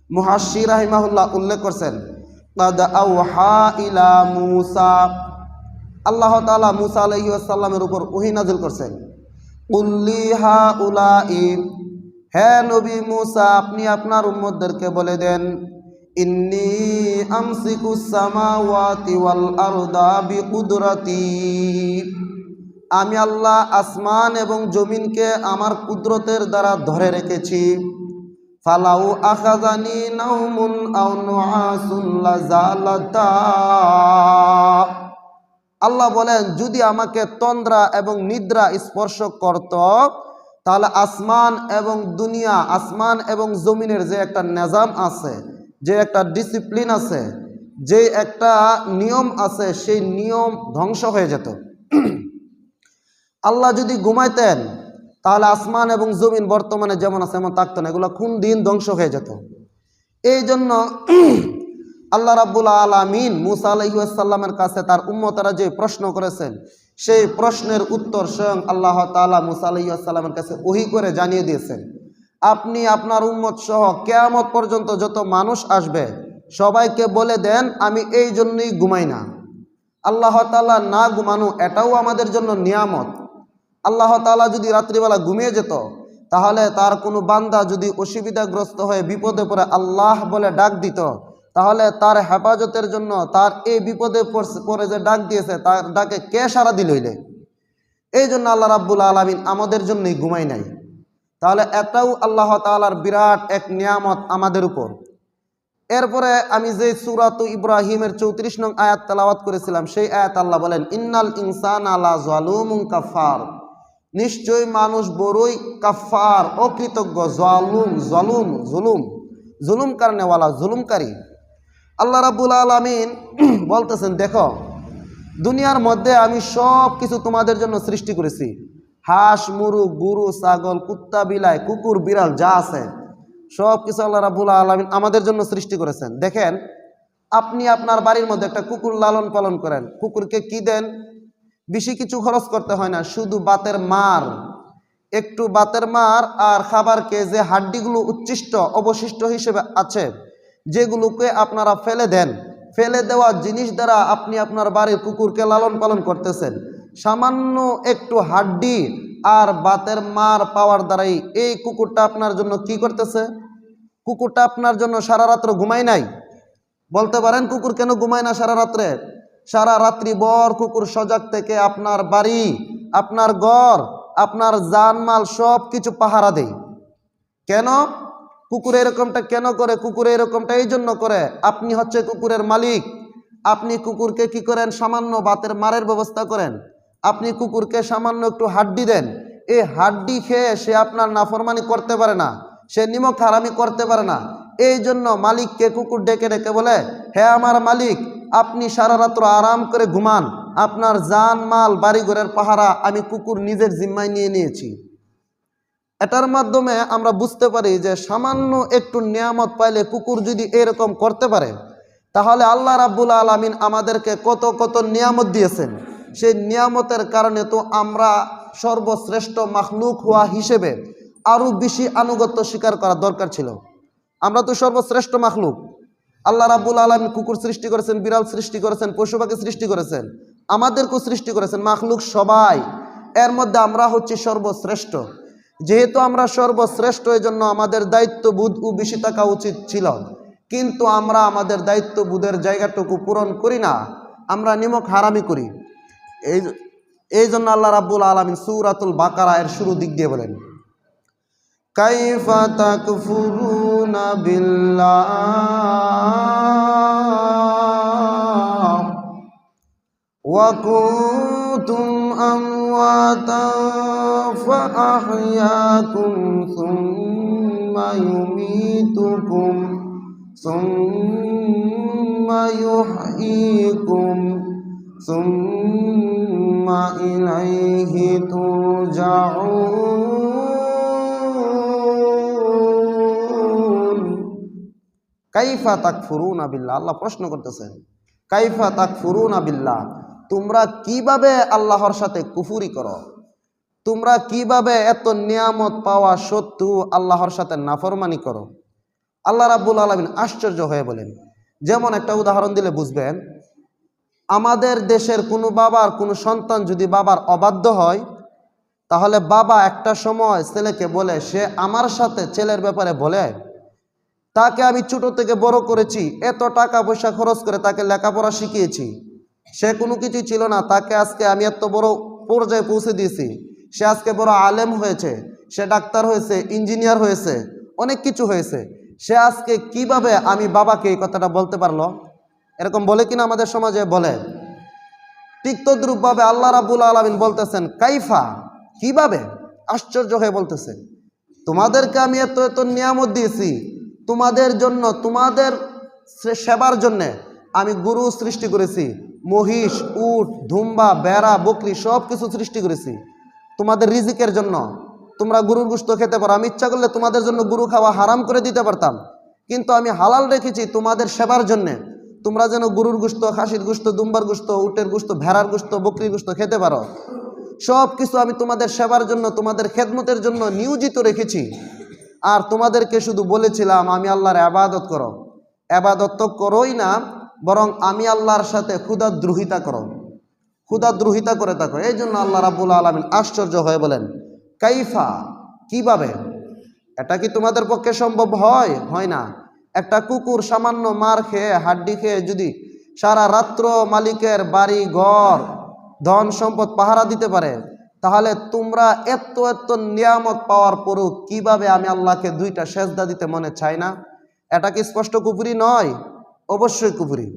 মুহাশশির রাহিমাহুল্লাহ উল্লেখ করছেন, কাদ আওহা ইলা মুসা, আল্লাহ তাআলা মুসা আলাইহিস সালামের উপর ওহী নাজিল করছেন, কুল্লি হাউলাই, হে নবী মুসা আপনি আপনার উম্মতদেরকে বলে দেন, ইন্নী আমসিকুস সামাওয়াতি ওয়াল আরদা বিকুদরাতি, আমি আল্লাহ আসমান এবং জমিনকে আমার কুদরতের দ্বারা ধরে রেখেছি। ফালাউ আখাযানি নাওমুন আও নুআসুন লাযালাতা, আল্লাহ বলেন যদি আমাকে তন্দ্রা এবং নিদ্রা স্পর্শ করত তাহলে আসমান এবং দুনিয়া, আসমান এবং জমিনের যে একটা নিজাম আছে, যে একটা ডিসিপ্লিন আছে, যে একটা নিয়ম আছে, সেই নিয়ম ধ্বংস হয়ে যেত। আল্লাহ যদি ঘুমাইতেন তাহলে আসমান এবং জমিন বর্তমানে যেমন আছে এমন থাকতো না, এগুলো কোন দিন ধ্বংস হয়ে যেত। এই জন্য আল্লাহ রাব্বুল আলামিন মুসা আলাইহিস সালামের কাছে তার উম্মতরা যে প্রশ্ন করেছেন, সেই প্রশ্নের উত্তর স্বয়ং আল্লাহ তাআলা মুসা আলাইহিস সালামের কাছে ওহী করে জানিয়ে দিয়েছেন। আপনি আপনার উম্মত সহ কিয়ামত পর্যন্ত যত মানুষ আসবে সবাইকে বলে দেন আমি এই জন্যই ঘুমাই না। আল্লাহ তাআলা না ঘুমানো এটাও আমাদের জন্য নিয়ামত। আল্লাহ তাআলা যদি রাত্রিবেলা ঘুমিয়ে যেত তাহলে তার কোনো বান্দা যদি অসুবিধাগ্রস্ত হয়ে বিপদে পড়ে আল্লাহ বলে ডাক দিত, তাহলে তার হেফাজতের জন্য তার এই বিপদে পড়ে যে ডাক দিয়েছে তার ডাকে কে সাড়া দিলইলে? এই জন্য আল্লাহ রাব্বুল আলামিন আমাদের জন্যই ঘুমাই নাই। তাহলে এটাও আল্লাহ তাআলার বিরাট এক নিয়ামত আমাদের উপর। এরপরে আমি যে সূরাতু ইব্রাহিমের 34 নং আয়াত তেলাওয়াত করেছিলাম, সেই আয়াত আল্লাহ বলেন, ইন্নাল ইনসানা লা যালুমুন কাফার, নিশ্চয় মানুষ বড়ই কাফার, অকৃতজ্ঞ, জুলুম কারণেওয়ালা, জুলুমকারী। আল্লাহ রাব্বুল আলামিন বলতেছেন, দেখো দুনিয়ার মধ্যে আমি সব কিছু তোমাদের জন্য সৃষ্টি করেছি, হাঁস মুরগ গরু ছাগল কুত্তা বিলাই কুকুর বিড়াল যা আছে সব কিছু আল্লাহ রাব্বুল আলামিন আমাদের জন্য সৃষ্টি করেছেন। দেখেন আপনি আপনার বাড়ির মধ্যে একটা কুকুর লালন পালন করেন, কুকুরকে কি দেন? বেশি কিছু খরচ করতে হয় না, শুধু বাতের মার, একটু বাতের মার আর খাবারকে যে হাড্ডিগুলো উচ্ছিষ্ট অবশিষ্ট হিসেবে আছে যেগুলোকে আপনারা ফেলে দেন, ফেলে দেওয়া জিনিস দ্বারা আপনি আপনার বাড়ির কুকুরকে লালন পালন করতেছেন। সামান্য একটু হাড্ডি আর বাতের মার পাওয়ার দ্বারাই এই কুকুরটা আপনার জন্য কি করতেছে? কুকুরটা আপনার জন্য সারা রাত্র ঘুমায় নাই। বলতে পারেন কুকুর কেন ঘুমায় না সারা রাত্রে? সারা রাত্রি ভর কুকুর সজাগ থেকে আপনার বাড়ি, আপনার ঘর, আপনার জানমাল সব কিছু পাহারা দেয়। কেন কুকুর এরকমটা কেন করে? কুকুর এরকমটা এই জন্য করে, আপনি হচ্ছে কুকুরের মালিক, আপনি কুকুরকে কি করেন, সামান্য বাতের মারের ব্যবস্থা করেন, আপনি কুকুরকে সামান্য একটু হাড্ডি দেন, এই হাড্ডি খেয়ে সে আপনার নাফরমানি করতে পারে না, সে নিমক হারামি করতে পারে না। এই জন্য মালিককে কুকুর ডেকে ডেকে বলে, হে আমার মালিক, আপনি সারা রাত্র আরাম করে ঘুমান, আপনার জান মাল বাড়িঘরের পাহারা আমি কুকুর নিজের জিম্মায় নিয়ে নিয়েছি। এটার মাধ্যমে আমরা বুঝতে পারি যে সামান্য একটু নিয়ামত পাইলে কুকুর যদি এরকম করতে পারে, তাহলে আল্লাহ রাব্বুল আলামিন আমাদেরকে কত কত নিয়ামত দিয়েছেন। সেই নিয়ামতের কারণে তো আমরা সর্বশ্রেষ্ঠ মাখলুক হওয়া হিসেবে আরও বেশি আনুগত্য স্বীকার করা দরকার ছিল। আমরা তো সর্বশ্রেষ্ঠ মাখলুক। আল্লাহ রাব্বুল আলামিন কুকুর সৃষ্টি করেছেন, বিড়াল সৃষ্টি করেছেন, পশু পাখি সৃষ্টি করেছেন, আমাদেরকেও সৃষ্টি করেছেন, মাখলুক সবাই। এর মধ্যে আমরা হচ্ছি সর্বশ্রেষ্ঠ। যেহেতু আমরা সর্বশ্রেষ্ঠ, এই জন্য আমাদের দায়িত্ববোধ ও বেশি থাকা উচিত ছিল, কিন্তু আমরা আমাদের দায়িত্ববোধের জায়গাটুকু পূরণ করি না, আমরা নিমক হারামি করি। এই জন্য আল্লাহ রাব্বুল আলামিন সূরাতুল বাকারা এর শুরু দিক দিয়ে বলেন, কাইফা তাকফুরুনা বিল্লাহ ওয়া কুনতুম আমওয়াতান ফাআহইয়াকুম সুম্মা ইউমীতুকুম সুম্মা ইউহয়ীকুম সুম্মা ইলাইহি তুরজাউন। কাইফা তাকফুরুনা বিল্লাহ, আল্লাহ প্রশ্ন করতেছেন, কাইফা তাকফুরুনা বিল্লাহ, তোমরা কিভাবে আল্লাহর সাথে কুফরি করো, তোমরা কিভাবে এত নিয়ামত পাওয়া সত্ত্বেও আল্লাহর সাথে নাফরমানি করো। আল্লাহ রাব্বুল আলামিন আশ্চর্য হয়ে বলেন, যেমন একটা উদাহরণ দিলে বুঝবেন, আমাদের দেশের কোনো বাবার কোনো সন্তান যদি বাবার অবাধ্য হয়, তাহলে বাবা একটা সময় ছেলেকে বলে, সে আমার সাথে ছেলের ব্যাপারে বলে, তাকে আমি ছোট থেকে বড় করেছি, এত টাকা পয়সা খরচ করে তাকে লেখাপড়া শিখিয়েছি, সে কোনো কিছুই ছিল না, তাকে আজকে আমি এত বড় পর্যায়ে পৌঁছে দিয়েছি, সে আজকে বড় আলেম হয়েছে, সে ডাক্তার হয়েছে, ইঞ্জিনিয়ার হয়েছে, অনেক কিছু হয়েছে, সে আজকে কিভাবে আমি বাবাকে এই কথাটা বলতে পারলো? এরকম বলে কিনা আমাদের সমাজে বলে। ঠিক তদ্রূপভাবে আল্লাহ রাব্বুল আলামিন বলতেছেন, কাইফা, কিভাবে, আশ্চর্য হয়ে বলতেছে, তোমাদেরকে আমি এত এত নিয়ামত দিয়েছি, তোমাদের জন্য, তোমাদের সেবার জন্যে আমি গরু সৃষ্টি করেছি, মহিষ, উট, ধুম্বা, বেড়া, বকরি সব কিছু সৃষ্টি করেছি তোমাদের রিজিকের জন্য। তোমরা গরুর গোশত খেতে পারো, আমি ইচ্ছা করলে তোমাদের জন্য গরু খাওয়া হারাম করে দিতে পারতাম, কিন্তু আমি হালাল রেখেছি তোমাদের সেবার জন্যে, তোমরা যেন গরুর গোশত, খাসির গোশত, দুম্বার গোশত, উটের গোশত, ভেড়ার গোশত, বকরির গোশত খেতে পারো। সব কিছু আমি তোমাদের সেবার জন্য, তোমাদের খেদমতের জন্য নিয়োজিত রেখেছি। আর তোমাদেরকে শুধু বলেছিলাম আমি আল্লাহর ইবাদত করো। ইবাদত তো করোই না, বরং আমি আল্লাহর সাথে ক্ষুধাদ্রোহিতা করো, ক্ষুধাদ্রোহিতা করে থাকো। এই জন্য আল্লাহ রাব্বুল আলামিন আশ্চর্য হয়ে বলেন, কাইফা, কিভাবে, এটা কি তোমাদের পক্ষে সম্ভব হয়? হয় না। একটা কুকুর সামান্য মার খেয়ে, হাড্ডি খেয়ে যদি সারা রাত্র মালিকের বাড়ি ঘর ধন সম্পদ পাহারা দিতে পারে, তাহলে তোমরা এত এত নিয়ামত পাওয়ার পরও কিভাবে আমি আল্লাহকে দুইটা সেজদা দিতে মনে চাই না? এটা কি স্পষ্ট কুফরি নয়? অবশ্যই কুফরি।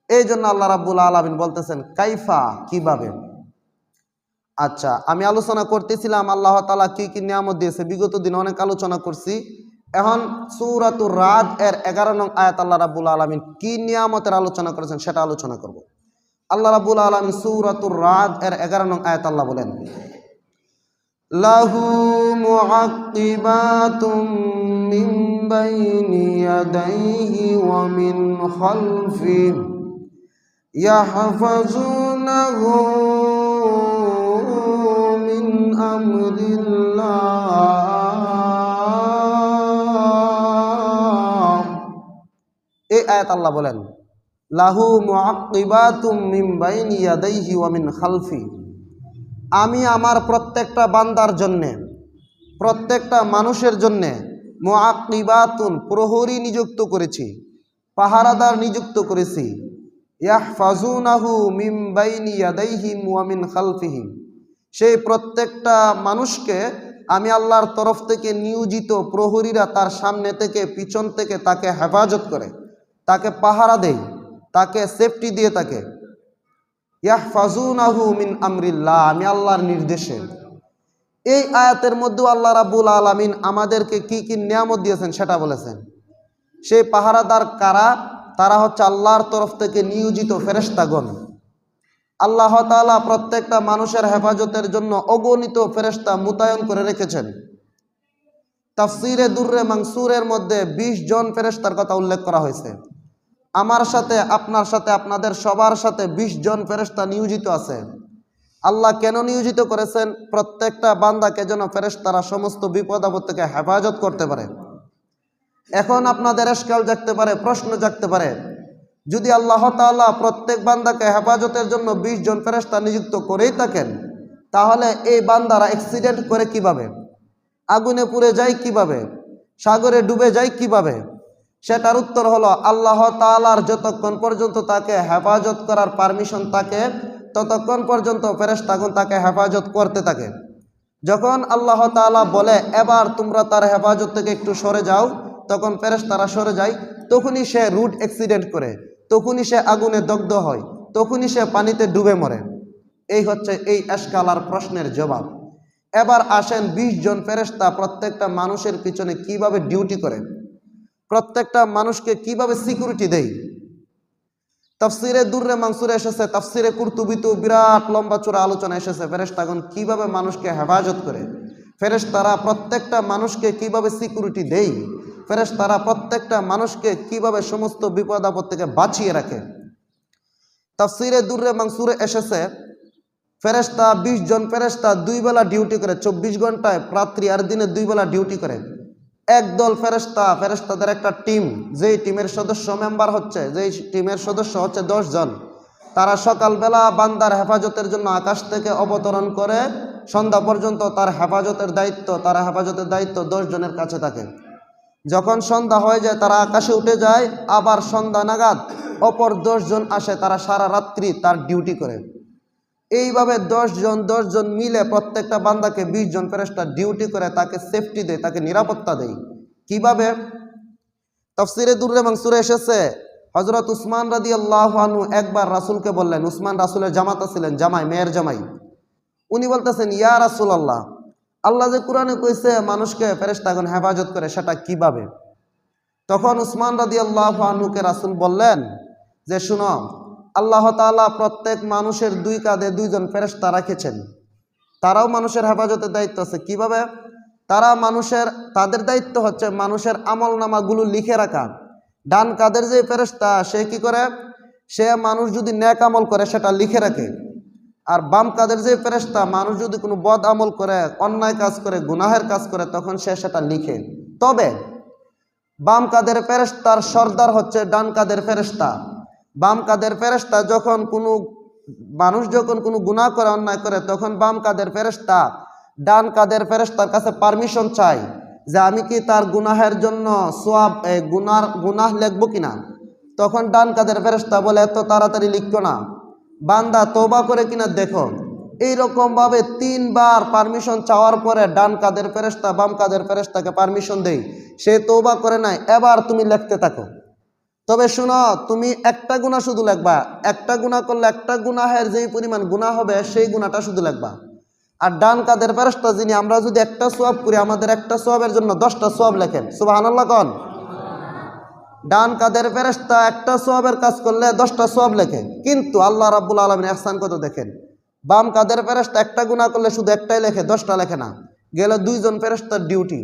এই জন্য আল্লাহ রাব্বুল আলামিন বলতেছেন, কাইফা, কিভাবে। আচ্ছা, আমি আলোচনা করতেছিলাম আল্লাহ তাআলা কি কি নিয়ামত দিয়েছে, বিগত দিন অনেক আলোচনা করছি। এখন সূরাতুর রাদ এর 11 নং আয়াত আল্লাহ রাব্বুল আলামিন কি নিয়ামতের আলোচনা করেছেন সেটা আলোচনা করব। আল্লাহ রাব্বুল আলামিন সূরাতুর রাদ এর 11 নং আয়াত আল্লাহ বলেন, লাহু মুআক্কিবাতুম মিন বাইনি ইয়াদাইহি ওয়া মিন খালফিহি ইয়াহফাজুনাহু মিন আমরিল্লাহ। এই আয়াত আল্লাহ বলেন, লাহু মুআক্কিবাতুম মিন বাইনি ইয়াদাইহি ওয়া মিন খালফি, আমি আমার প্রত্যেকটা বান্দার জন্যে, প্রত্যেকটা মানুষের জন্যে মুআক্কিবাতুন, প্রহরী নিযুক্ত করেছি, পাহারাদার নিযুক্ত করেছি, ইয়াহফাজুনাহু মিন বাইনি ইয়াদাইহিম ওয়া মিন খালফিহিম, সেই প্রত্যেকটা মানুষকে আমি আল্লাহর তরফ থেকে নিয়োজিত প্রহরীরা তার সামনে থেকে পিছন থেকে তাকে হেফাজত করে, তাকে পাহারা দেয়, তাকে সেফটি দিয়ে থাকে। ইয়াহফাজুনাহু মিন আমরিল্লাহ, আমি আল্লাহর নির্দেশে। এই আয়াতের মধ্যে আল্লাহ রাব্বুল আলামিন আমাদেরকে কি কি নিয়ামত দিয়েছেন সেটা বলেছেন। সেই পাহারাদার কারা? তারা হচ্ছে আল্লাহর তরফ থেকে নিয়োজিত ফেরেশতাগণ। আল্লাহ তাআলা প্রত্যেকটা মানুষের হেফাজতের জন্য অগণিত ফেরেশতা মোতায়েন করে রেখেছেন। তাফসিরে দুররে মানসুরের মধ্যে 20 জন ফেরেশতার কথা উল্লেখ করা হয়েছে। আমার সাথে, আপনার সাথে, আপনাদের সবার সাথে 20 জন ফেরেশতা নিয়োজিত আছে। আল্লাহ কেন নিয়োজিত করেছেন? প্রত্যেকটা বান্দাকে যেন ফেরেশতারা সমস্ত বিপদ আপদ থেকে হেফাজত করতে পারে। এখন আপনাদের এশকাল জাগতে পারে, প্রশ্ন জাগতে পারে, যদি আল্লাহ তাআলা প্রত্যেক বান্দাকে হেফাজতের জন্য 20 জন ফেরেশতা নিযুক্ত করেই থাকেন, তাহলে এই বান্দারা অ্যাক্সিডেন্ট করে কিভাবে, আগুনে পুড়ে যায় কিভাবে, সাগরে ডুবে যায় কিভাবে? সেটার উত্তর হলো আল্লাহ তাআলার যতক্ষণ পর্যন্ত তাকে হেফাজত করার পারমিশন থাকে ততক্ষণ পর্যন্ত ফেরেশতাগণ তাকে হেফাজত করতে থাকে। যখন আল্লাহ তাআলা বলে এবার তোমরা তার হেফাজত থেকে একটু সরে যাও, তখন ফেরেশতারা সরে যায়। তখনই সে রুট অ্যাক্সিডেন্ট করে, তখনই সে আগুনে দগ্ধ হয়, তখনই সে পানিতে ডুবে মরে। এই হচ্ছে এই এশকাল আর প্রশ্নের জবাব। এবার আসেন 20 জন ফেরেশতা প্রত্যেকটা মানুষের পিছনে কিভাবে ডিউটি করে, প্রত্যেকটা মানুষকে কিভাবে সিকিউরিটি দেয়। তাফসিরে দুররে মানসুরে এসেছে, তাফসিরে কুরতুবিতেও বিরাট লম্বা চূড়া আলোচনা এসেছে ফেরেশতাগণ কিভাবে মানুষকে হেফাজত করে, ফেরেশতারা প্রত্যেকটা মানুষকে কিভাবে সিকিউরিটি দেয়, ফেরেশতারা প্রত্যেকটা মানুষকে কিভাবে সমস্ত বিপদ আপদ থেকে বাঁচিয়ে রাখে। তাফসিরে দুররে মানসুরে এসেছে ফেরেশতা 20 জন ফেরেশতা 2 বেলা ডিউটি করে, 24 ঘন্টায় রাত্রি আর দিনে 2 বেলা ডিউটি করে। একদল ফেরেশতাদের একটা টিম, যেই টিমের সদস্য মেম্বার হচ্ছে, যেই টিমের সদস্য হচ্ছে 10 জন। তারা সকালবেলা বান্দার হেফাজতের জন্য আকাশ থেকে অবতরণ করে সন্ধ্যা পর্যন্ত তার হেফাজতের দায়িত্ব 10 জনের কাছে থাকে। যখন সন্ধ্যা হয়ে যায় তারা আকাশে উঠে যায়, আবার সন্ধ্যা নাগাদ অপর 10 জন আসে, তারা সারা রাত্রি তার ডিউটি করে। এইভাবে 10 জন মিলে প্রত্যেকটা বান্দাকে 20 জন ফেরেশতা ডিউটি করে তাকে সেফটি দেয়, তাকে নিরাপত্তা দেয়। কিভাবে? তাফসিরে দুররে মানসুরে এসেছে হযরত উসমান রাদিয়াল্লাহু আনহু একবার রাসূলকে বললেন, উসমান রাসূলের জামাতা ছিলেন, জামাই, মেয়ের জামাই। উনি বলতেছেন, ইয়া রাসূলুল্লাহ, আল্লাহ যে কোরআনে কইছে মানুষকে ফেরেশতাগণ হেফাজত করে, সেটা কিভাবে? তখন উসমান রাদিয়াল্লাহু আনহুকে রাসূল বললেন যে, শুনো, আল্লাহ তাআলা প্রত্যেক মানুষের 2 কাঁধে 2 জন ফেরেশতা রেখেছেন। তারাও মানুষের হেফাজতের দায়িত্ব আছে। কিভাবে? তাদের দায়িত্ব হচ্ছে মানুষের আমলনামাগুলো লিখে রাখা। ডান কাঁধের যে ফেরেশতা, সে কি করে? সে মানুষ যদি নেক আমল করে সেটা লিখে রাখে। আর বাম কাঁধের যে ফেরেশতা, মানুষ যদি কোনো বদ আমল করে, অন্যায় কাজ করে, গুনাহের কাজ করে, তখন সে সেটা লিখে। তবে বাম কাঁধের ফেরেশতার সর্দার হচ্ছে ডান কাঁধের ফেরেশতা। বাম কাঁধের ফেরেশতা যখন কোনো মানুষ কোনো গুনাহ করে, অন্যায় করে, তখন বাম কাঁধের ফেরেশতা ডান কাঁধের ফেরেশতার কাছে পারমিশন চায় যে আমি কি তার গুনাহের জন্য সওয়াব, গুনাহ লিখব কিনা। তখন ডান কাঁধের ফেরেশতা বলে, এত তাড়াতাড়ি লিখো না, বান্দা তওবা করে কিনা দেখো। এইরকমভাবে 3 বার পারমিশন চাওয়ার পরে ডান কাঁধের ফেরেশতা বাম কাঁধের ফেরেশতাকে পারমিশন দেয়। সে তওবা করে নাই, এবার তুমি লিখতে থাকো। তবে শোনো, তুমি একটা গুনাহ শুধু লিখবা। একটা গুনাহ করলে একটা গুনাহের যেই পরিমাণ গুনাহ হবে সেই গুনাহটা শুধু লিখবা। আর ডান কাঁধের ফেরেশতা যিনি, আমরা যদি একটা সওয়াব করি, আমাদের একটা সওয়াবের জন্য 10টা সওয়াব লেখেন। সুবহানাল্লাহ কোন? ডান কাঁধের ফেরেশতা একটা সওয়াবের কাজ করলে 10টা সওয়াব লেখে। কিন্তু আল্লাহ রাব্বুল আলামিন ইহসান কত দেখেন, বাম কাঁধের ফেরেশতা একটা গুনাহ করলে শুধু একটাই লেখে, 10টা লেখে না। গেল 2 জন ফেরেশতার ডিউটি।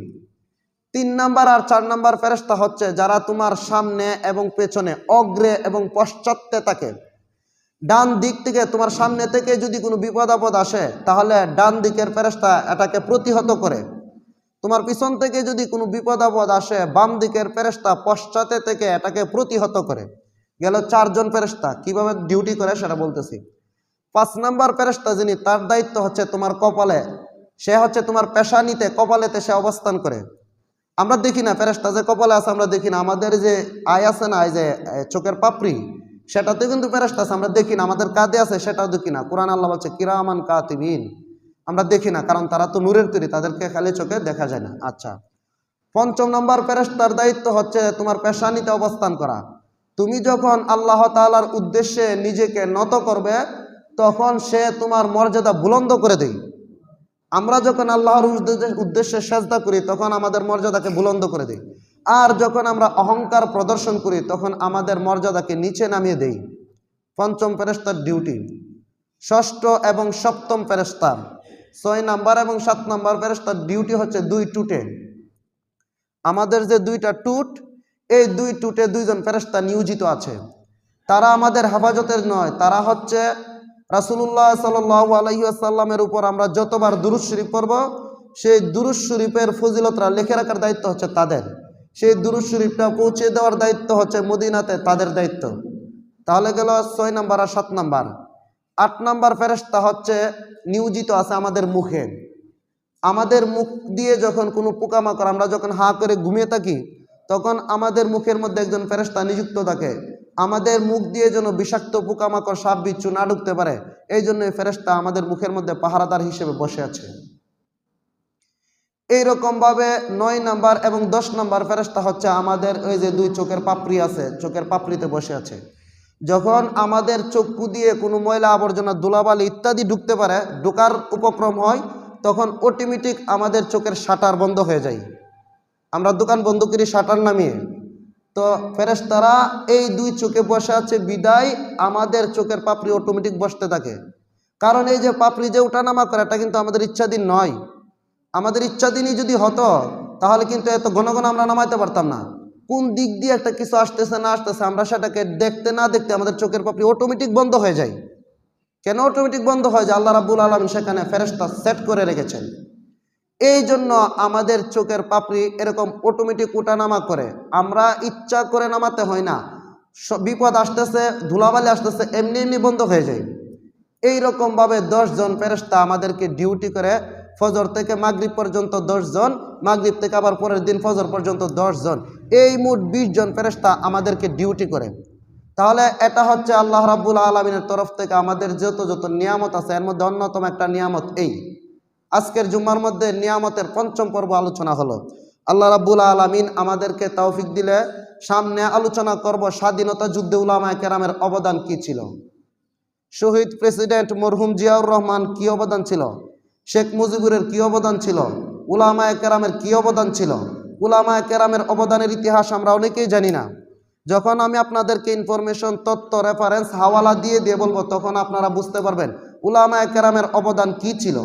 3 নাম্বার আর 4 নাম্বার ফেরেশতা হচ্ছে যারা তোমার সামনে এবং পেছনে, অগ্রে এবং পশ্চাতে থাকে। ডান দিক থেকে, তোমার সামনে থেকে যদি কোনো বিপদ আপদ আসে, তাহলে ডান দিকের ফেরেশতা এটাকে প্রতিহত করে। তোমার পিছন থেকে যদি কোনো বিপদ আপদ আসে, বাম দিকের ফেরেশতা পশ্চাতে থেকে এটাকে প্রতিহত করে। গেল 4 জন ফেরেশতা। কিভাবে ডিউটি করে সেটা বলতেছি। 5 নাম্বার ফেরেশতা যিনি, তার দায়িত্ব হচ্ছে তোমার কপালে, সে হচ্ছে তোমার পেশানিতে, কপালেতে সে অবস্থান করে। আমরা দেখি না ফেরেশতা যে কপালে আছে, আমরা দেখি না। আমাদের যে আয় আছে না, এই যে চোখের পাপড়ি, সেটাতে কিন্তু ফেরেশতা আছে, আমরা দেখি না। আমাদের কাঁধে আছে, সেটাও দেখি না। কোরআন আল্লাহ বলছে কিরামান কাতিবিন, আমরা দেখি না, কারণ তারা তো নূরের তৈরি, তাদেরকে খালি চোখে দেখা যায় না। আচ্ছা, 5 নম্বর ফেরেশতার দায়িত্ব হচ্ছে তোমার পেশানিতে অবস্থান করা। তুমি যখন আল্লাহ তাআলার উদ্দেশ্যে নিজেকে নত করবে তখন সে তোমার মর্যাদা বুলন্দ করে দেয়। আমরা যখন আল্লাহর উদ্দেশ্যে সেজদা করি তখন আমাদের মর্যাদাকে বুলন্দ করে দেই, আর যখন আমরা অহংকার প্রদর্শন করি তখন আমাদের মর্যাদাকে নিচে নামিয়ে দেই। পঞ্চম ফেরেশতার ডিউটি। ষষ্ঠ এবং সপ্তম ফেরেশতার 6 নাম্বার এবং 7 নাম্বার ফেরেশতার ডিউটি হচ্ছে 2 টুটে। আমাদের যে 2টা টুট, এই 2 টুটে 2 জন ফেরেশতা নিয়োজিত আছে। তারা আমাদের হেফাজতের নয়, তারা হচ্ছে রাসূলুল্লাহ সাল্লাল্লাহু আলাইহি ওয়াসাল্লামের উপর আমরা যতবার দুরূদ শরীফ পড়ব সেই দুরূদ শরীফের ফজিলতরা লিখে রাখার দায়িত্ব হচ্ছে তাদের। সেই দুরূদ শরীফটা পৌঁছে দেওয়ার দায়িত্ব হচ্ছে মদিনাতে তাদের দায়িত্ব। তাহলে গেল 6 নাম্বার আর 7 নাম্বার। 8 নাম্বার ফেরেশতা হচ্ছে নিয়োজিত আছে আমাদের মুখে। আমাদের মুখ দিয়ে যখন কোনো পোকামাকড়, আমরা যখন হা করে ঘুমিয়ে থাকি তখন আমাদের মুখের মধ্যে একজন ফেরেশতা নিযুক্ত থাকে। আমাদের মুখ দিয়ে যেন বিষাক্ত পোকামাকড়, সাপ বিচ্ছু না ঢুকতে পারে এই জন্য এই ফেরেশতা আমাদের মুখের মধ্যে পাহারাদার হিসেবে বসে আছে। এইরকমভাবে 9 নাম্বার এবং 10 নাম্বার ফেরেশতা হচ্ছে আমাদের ওই যে 2 চোখের পাপড়ি আছে, চোখের পাপড়িতে বসে আছে। যখন আমাদের চক্ষু দিয়ে কোনো ময়লা আবর্জনা, ধুলাবালি ইত্যাদি ঢুকতে পারে, ঢোকার উপক্রম হয়, তখন অটোমেটিক আমাদের চোখের শাটার বন্ধ হয়ে যায়। আমরা দোকান বন্ধ করি শাটার নামিয়ে, তো ফেরেশতারা এই 2 চোখে বসে আছে বিদায় আমাদের চোখের পাপড়ি অটোমেটিক বসতে থাকে। কারণ এই যে পাপড়ি যে ওঠানামা করে এটা কিন্তু আমাদের ইচ্ছাধীন নয়। আমাদের ইচ্ছাধীনই যদি হতো তাহলে কিন্তু এত ঘন ঘন আমরা নামাইতে পারতাম না। কোন দিক দিয়ে একটা কিছু আসতেছে না আসতেছে আমরা সেটাকে দেখতে না দেখতে আমাদের চোখের পাপড়ি অটোমেটিক বন্ধ হয়ে যায়। কেন অটোমেটিক বন্ধ হয়? যে আল্লাহ রাব্বুল আলামিন সেখানে ফেরেশতা সেট করে রেখেছেন। এই জন্য আমাদের চোখের পাপড়ি এরকম অটোমেটিক ওঠানামা করে, আমরা ইচ্ছা করে নামাতে হয় না। বিপদ আসতেছে, ধুলাবালি আসতেছে, এমনি এমনি বন্ধ হয়ে যায়। এইরকমভাবে 10 জন ফেরেশতা আমাদেরকে ডিউটি করে। ফজর থেকে মাগরিব পর্যন্ত 10 জন, মাগরিব থেকে আবার পরের দিন ফজর পর্যন্ত 10 জন, এই মোট 20 জন ফেরেশতা আমাদেরকে ডিউটি করে। তাহলে এটা হচ্ছে আল্লাহ রাব্বুল আলামিনের তরফ থেকে আমাদের যত নিয়ামত আছে এর মধ্যে অন্যতম একটা নিয়ামত এই। আজকের জুম্মার মধ্যে নিয়ামতের 5ম পর্ব আলোচনা হলো। আল্লাহ রাব্বুল আলামিন আমাদেরকে তৌফিক দিলে সামনে আলোচনা করব স্বাধীনতা যুদ্ধে উলামায়ে কেরামের অবদান কি ছিল। শহীদ প্রেসিডেন্ট মরহুম জিয়াউর রহমান কি অবদান ছিল, শেখ মুজিবুরের কি অবদান ছিল, উলামায়ে কেরামের কি অবদান ছিল। উলামায়ে কেরামের অবদানের ইতিহাস আমরা অনেকেই জানি না। যখন আমি আপনাদেরকে ইনফরমেশন, তথ্য, রেফারেন্স, হাওয়ালা দিয়ে বলবো তখন আপনারা বুঝতে পারবেন উলামায়ে কেরামের অবদান কি ছিল।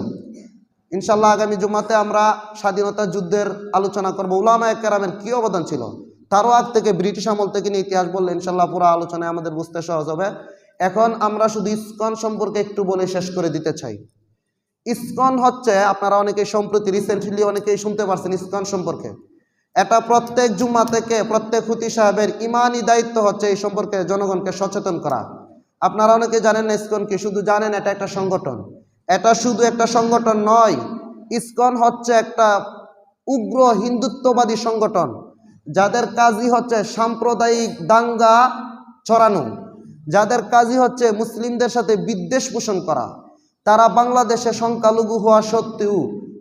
ইনশাল্লাহ আগামী জুম্মাতে আমরা স্বাধীনতা যুদ্ধের আলোচনা করব, উলামায়ে কেরামের কি অবদান ছিল। তারও আগ থেকে ব্রিটিশ আমল থেকে নিয়ে ইতিহাস বললে ইনশাল্লাহ পুরো আলোচনায় আমাদের বুঝতে সহজ হবে। এখন আমরা শুধু ইসকন সম্পর্কে একটু বলে শেষ করে দিতে চাই। ইসকন হচ্ছে, আপনারা অনেকেই সম্প্রতি রিসেন্টলি অনেকেই শুনতে পারছেন ইসকন সম্পর্কে। এটা প্রত্যেক জুম্মা থেকে প্রত্যেক হুতি সাহেবের ইমানি দায়িত্ব হচ্ছে এই সম্পর্কে জনগণকে সচেতন করা। আপনারা অনেকে জানেন না ইসকন কি, শুধু জানেন এটা একটা সংগঠন। এটা শুধু একটা সংগঠন নয়, ইসকন হচ্ছে একটা উগ্র হিন্দুত্ববাদী সংগঠন যাদের কাজই হচ্ছে সাম্প্রদায়িক দাঙ্গা ছড়ানো, যাদের কাজই হচ্ছে মুসলিমদের সাথে বিদ্বেষ পোষণ করা। তারা বাংলাদেশে সংখ্যালঘু হওয়া সত্ত্বেও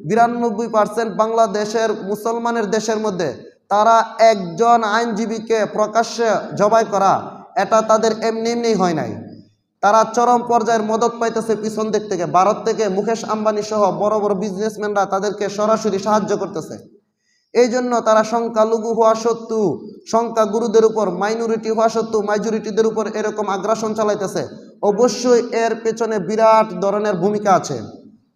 92% বাংলাদেশের মুসলমানের দেশের মধ্যে তারা একজন আইনজীবীকে প্রকাশ্যে জবাই করা, এটা তাদের এমনি এমনি হয় নাই। তারা চরম পর্যায়ের মদত পাইতেছে পিছন দিক থেকে, ভারত থেকে মুকেশ আম্বানি সহ বড় বড় বিজনেসম্যানরা তাদেরকে সরাসরি সাহায্য করতেছে। এই জন্য তারা সংখ্যালঘু হওয়া সত্ত্বেও, সংখ্যাগুরুদের উপর, মাইনরিটি হওয়া সত্ত্বেও মাইজরিটিদের উপর এরকম আগ্রাসন চালাইতেছে। অবশ্যই এর পেছনে বিরাট ধরনের ভূমিকা আছে।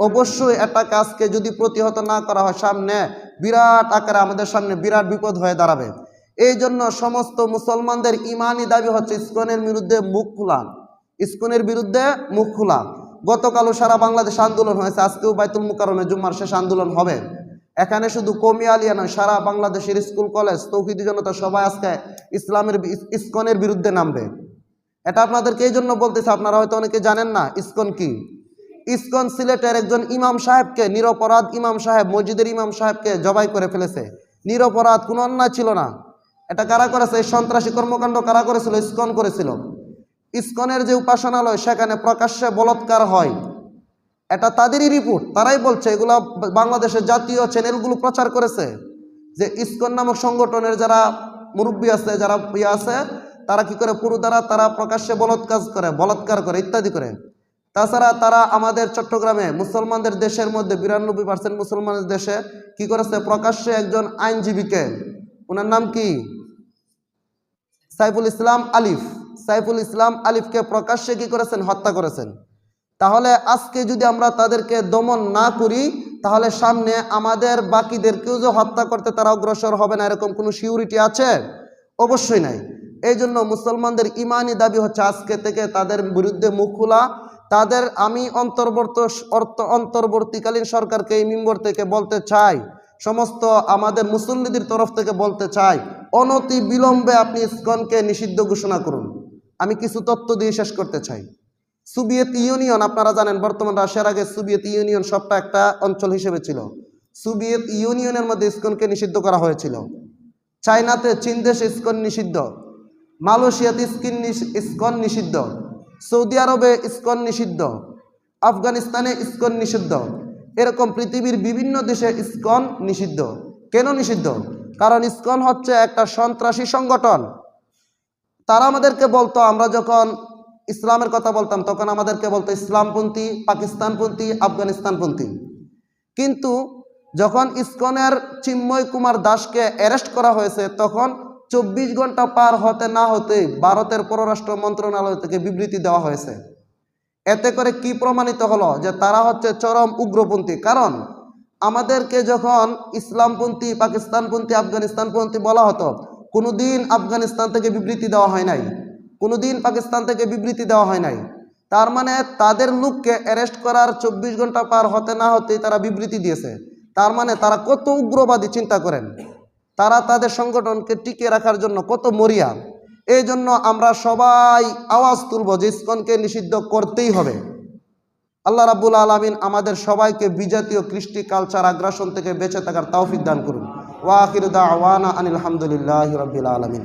অবশ্যই একটা কাজকে যদি প্রতিহত না করা হয় সামনে বিরাট আকারে আমাদের সামনে বিরাট বিপদ হয়ে দাঁড়াবে। এই জন্য সমস্ত মুসলমানদের ইমানি দাবি হচ্ছে ইসকনের বিরুদ্ধে মুখ খোলা, ইসকনের বিরুদ্ধে মুখ খোলা। গতকালও সারা বাংলাদেশ আন্দোলন হয়েছে, আজকেও বাইতুল মুকাররমে জুম্মার শেষ আন্দোলন হবে। এখানে শুধু কওমি আলিয়া নয়, সারা বাংলাদেশের স্কুল কলেজ তৌহিদি জনতা সবাই আজকে ইসকনের বিরুদ্ধে নামবে। এটা আপনাদেরকে এই জন্য বলতেছে, আপনারা হয়তো অনেকে জানেন না ইসকন কি। ইসকন সিলেটের একজন ইমাম সাহেবকে, নিরপরাধ ইমাম সাহেব, মসজিদের ইমাম সাহেবকে জবাই করে ফেলেছে। নিরপরাধ, কোনো অন্যায় ছিল না। এটা কারা করেছে? এই সন্ত্রাসী কর্মকাণ্ড কারা করেছিল? ইসকন করেছিল। ইসকনের যে উপাসনালয় সেখানে প্রকাশ্যে বলাৎকার হয়, এটা তাদেরই রিপোর্ট, তারাই বলছে। এগুলো বাংলাদেশের জাতীয় চ্যানেলগুলো প্রচার করেছে যে ইসকন নামক সংগঠনের যারা মুরব্বী আছে, যারা আছে, তারা কি করে পুরো দ্বারা তারা প্রকাশ্যে বলাৎকার করে ইত্যাদি করে। তাছাড়া তারা আমাদের চট্টগ্রামে মুসলমানদের দেশের মধ্যে 92% মুসলমানের দেশে কি করেছে, প্রকাশ্যে একজন আইনজীবীকে, ওনার নাম কি সাইফুল ইসলাম আলিফকে প্রকাশ্যে কি করেছেন, হত্যা করেছেন। তাহলে আজকে যদি আমরা তাদেরকে দমন না করি তাহলে সামনে আমাদের বাকিদেরকেও যে হত্যা করতে তারা অগ্রসর হবে না, এরকম কোনো সিউরিটি আছে? অবশ্যই নাই। এই জন্য মুসলমানদের ইমানি দাবি হচ্ছে আজকে থেকে তাদের বিরুদ্ধে মুখ খোলা। তাদের আমি অন্তর্বর্তীকালীন সরকারকে এই মিম্বর থেকে বলতে চাই, সমস্ত আমাদের মুসল্লিদের তরফ থেকে বলতে চাই, অনতি বিলম্বে আপনি ইসকনকে নিষিদ্ধ ঘোষণা করুন। আমি কিছু তথ্য দিয়ে শেষ করতে চাই। সোভিয়েত ইউনিয়ন, আপনারা জানেন বর্তমান রাশিয়ার আগে সোভিয়েত ইউনিয়ন সবটা একটা অঞ্চল হিসেবে ছিল। সোভিয়েত ইউনিয়নের মধ্যে ইসকনকে নিষিদ্ধ করা হয়েছিল। চায়নাতে, চীন দেশে ইসকন নিষিদ্ধ, মালয়েশিয়াতে ইসকন নিষিদ্ধ, সৌদি আরবে ইসকন নিষিদ্ধ, আফগানিস্তানে ইসকন নিষিদ্ধ, এরকম পৃথিবীর বিভিন্ন দেশে ইসকন নিষিদ্ধ। কেন নিষিদ্ধ? কারণ ইসকন হচ্ছে একটা সন্ত্রাসী সংগঠন। তারা আমাদেরকে বলতো, আমরা যখন ইসলামের কথা বলতাম তখন আমাদেরকে বলতো ইসলামপন্থী, পাকিস্তানপন্থী, আফগানিস্তানপন্থী। কিন্তু যখন ইসকনের চিন্ময় কুমার দাসকে অ্যারেস্ট করা হয়েছে তখন 24 ঘন্টা পার হতে না হতেই ভারতের পররাষ্ট্র মন্ত্রণালয় থেকে বিবৃতি দেওয়া হয়েছে। এতে করে কি প্রমাণিত হলো যে তারা হচ্ছে চরম উগ্রপন্থী। কারণ আমাদেরকে যখন ইসলামপন্থী, পাকিস্তানপন্থী, আফগানিস্তানপন্থী বলা হতো, কোনোদিন আফগানিস্তান থেকে বিবৃতি দেওয়া হয় নাই, কোনোদিন পাকিস্তান থেকে বিবৃতি দেওয়া হয় নাই। তার মানে তাদের লোককে অ্যারেস্ট করার 24 ঘন্টা পার হতে না হতেই তারা বিবৃতি দিয়েছে। তার মানে তারা কত উগ্রবাদী চিন্তা করেন, তারা তাদের সংগঠনকে টিকিয়ে রাখার জন্য কত মরিয়া। এই জন্য আমরা সবাই আওয়াজ তুলব যে ইসকনকে নিষিদ্ধ করতেই হবে। আল্লাহ রাব্বুল আলামিন আমাদের সবাইকে বিজাতীয় কৃষ্টি কালচার আগ্রাসন থেকে বেঁচে থাকার তৌফিক দান করুন। ওয়া আখিরু দাওয়ানা আনিল হামদুলিল্লাহি রাব্বিল আলামিন।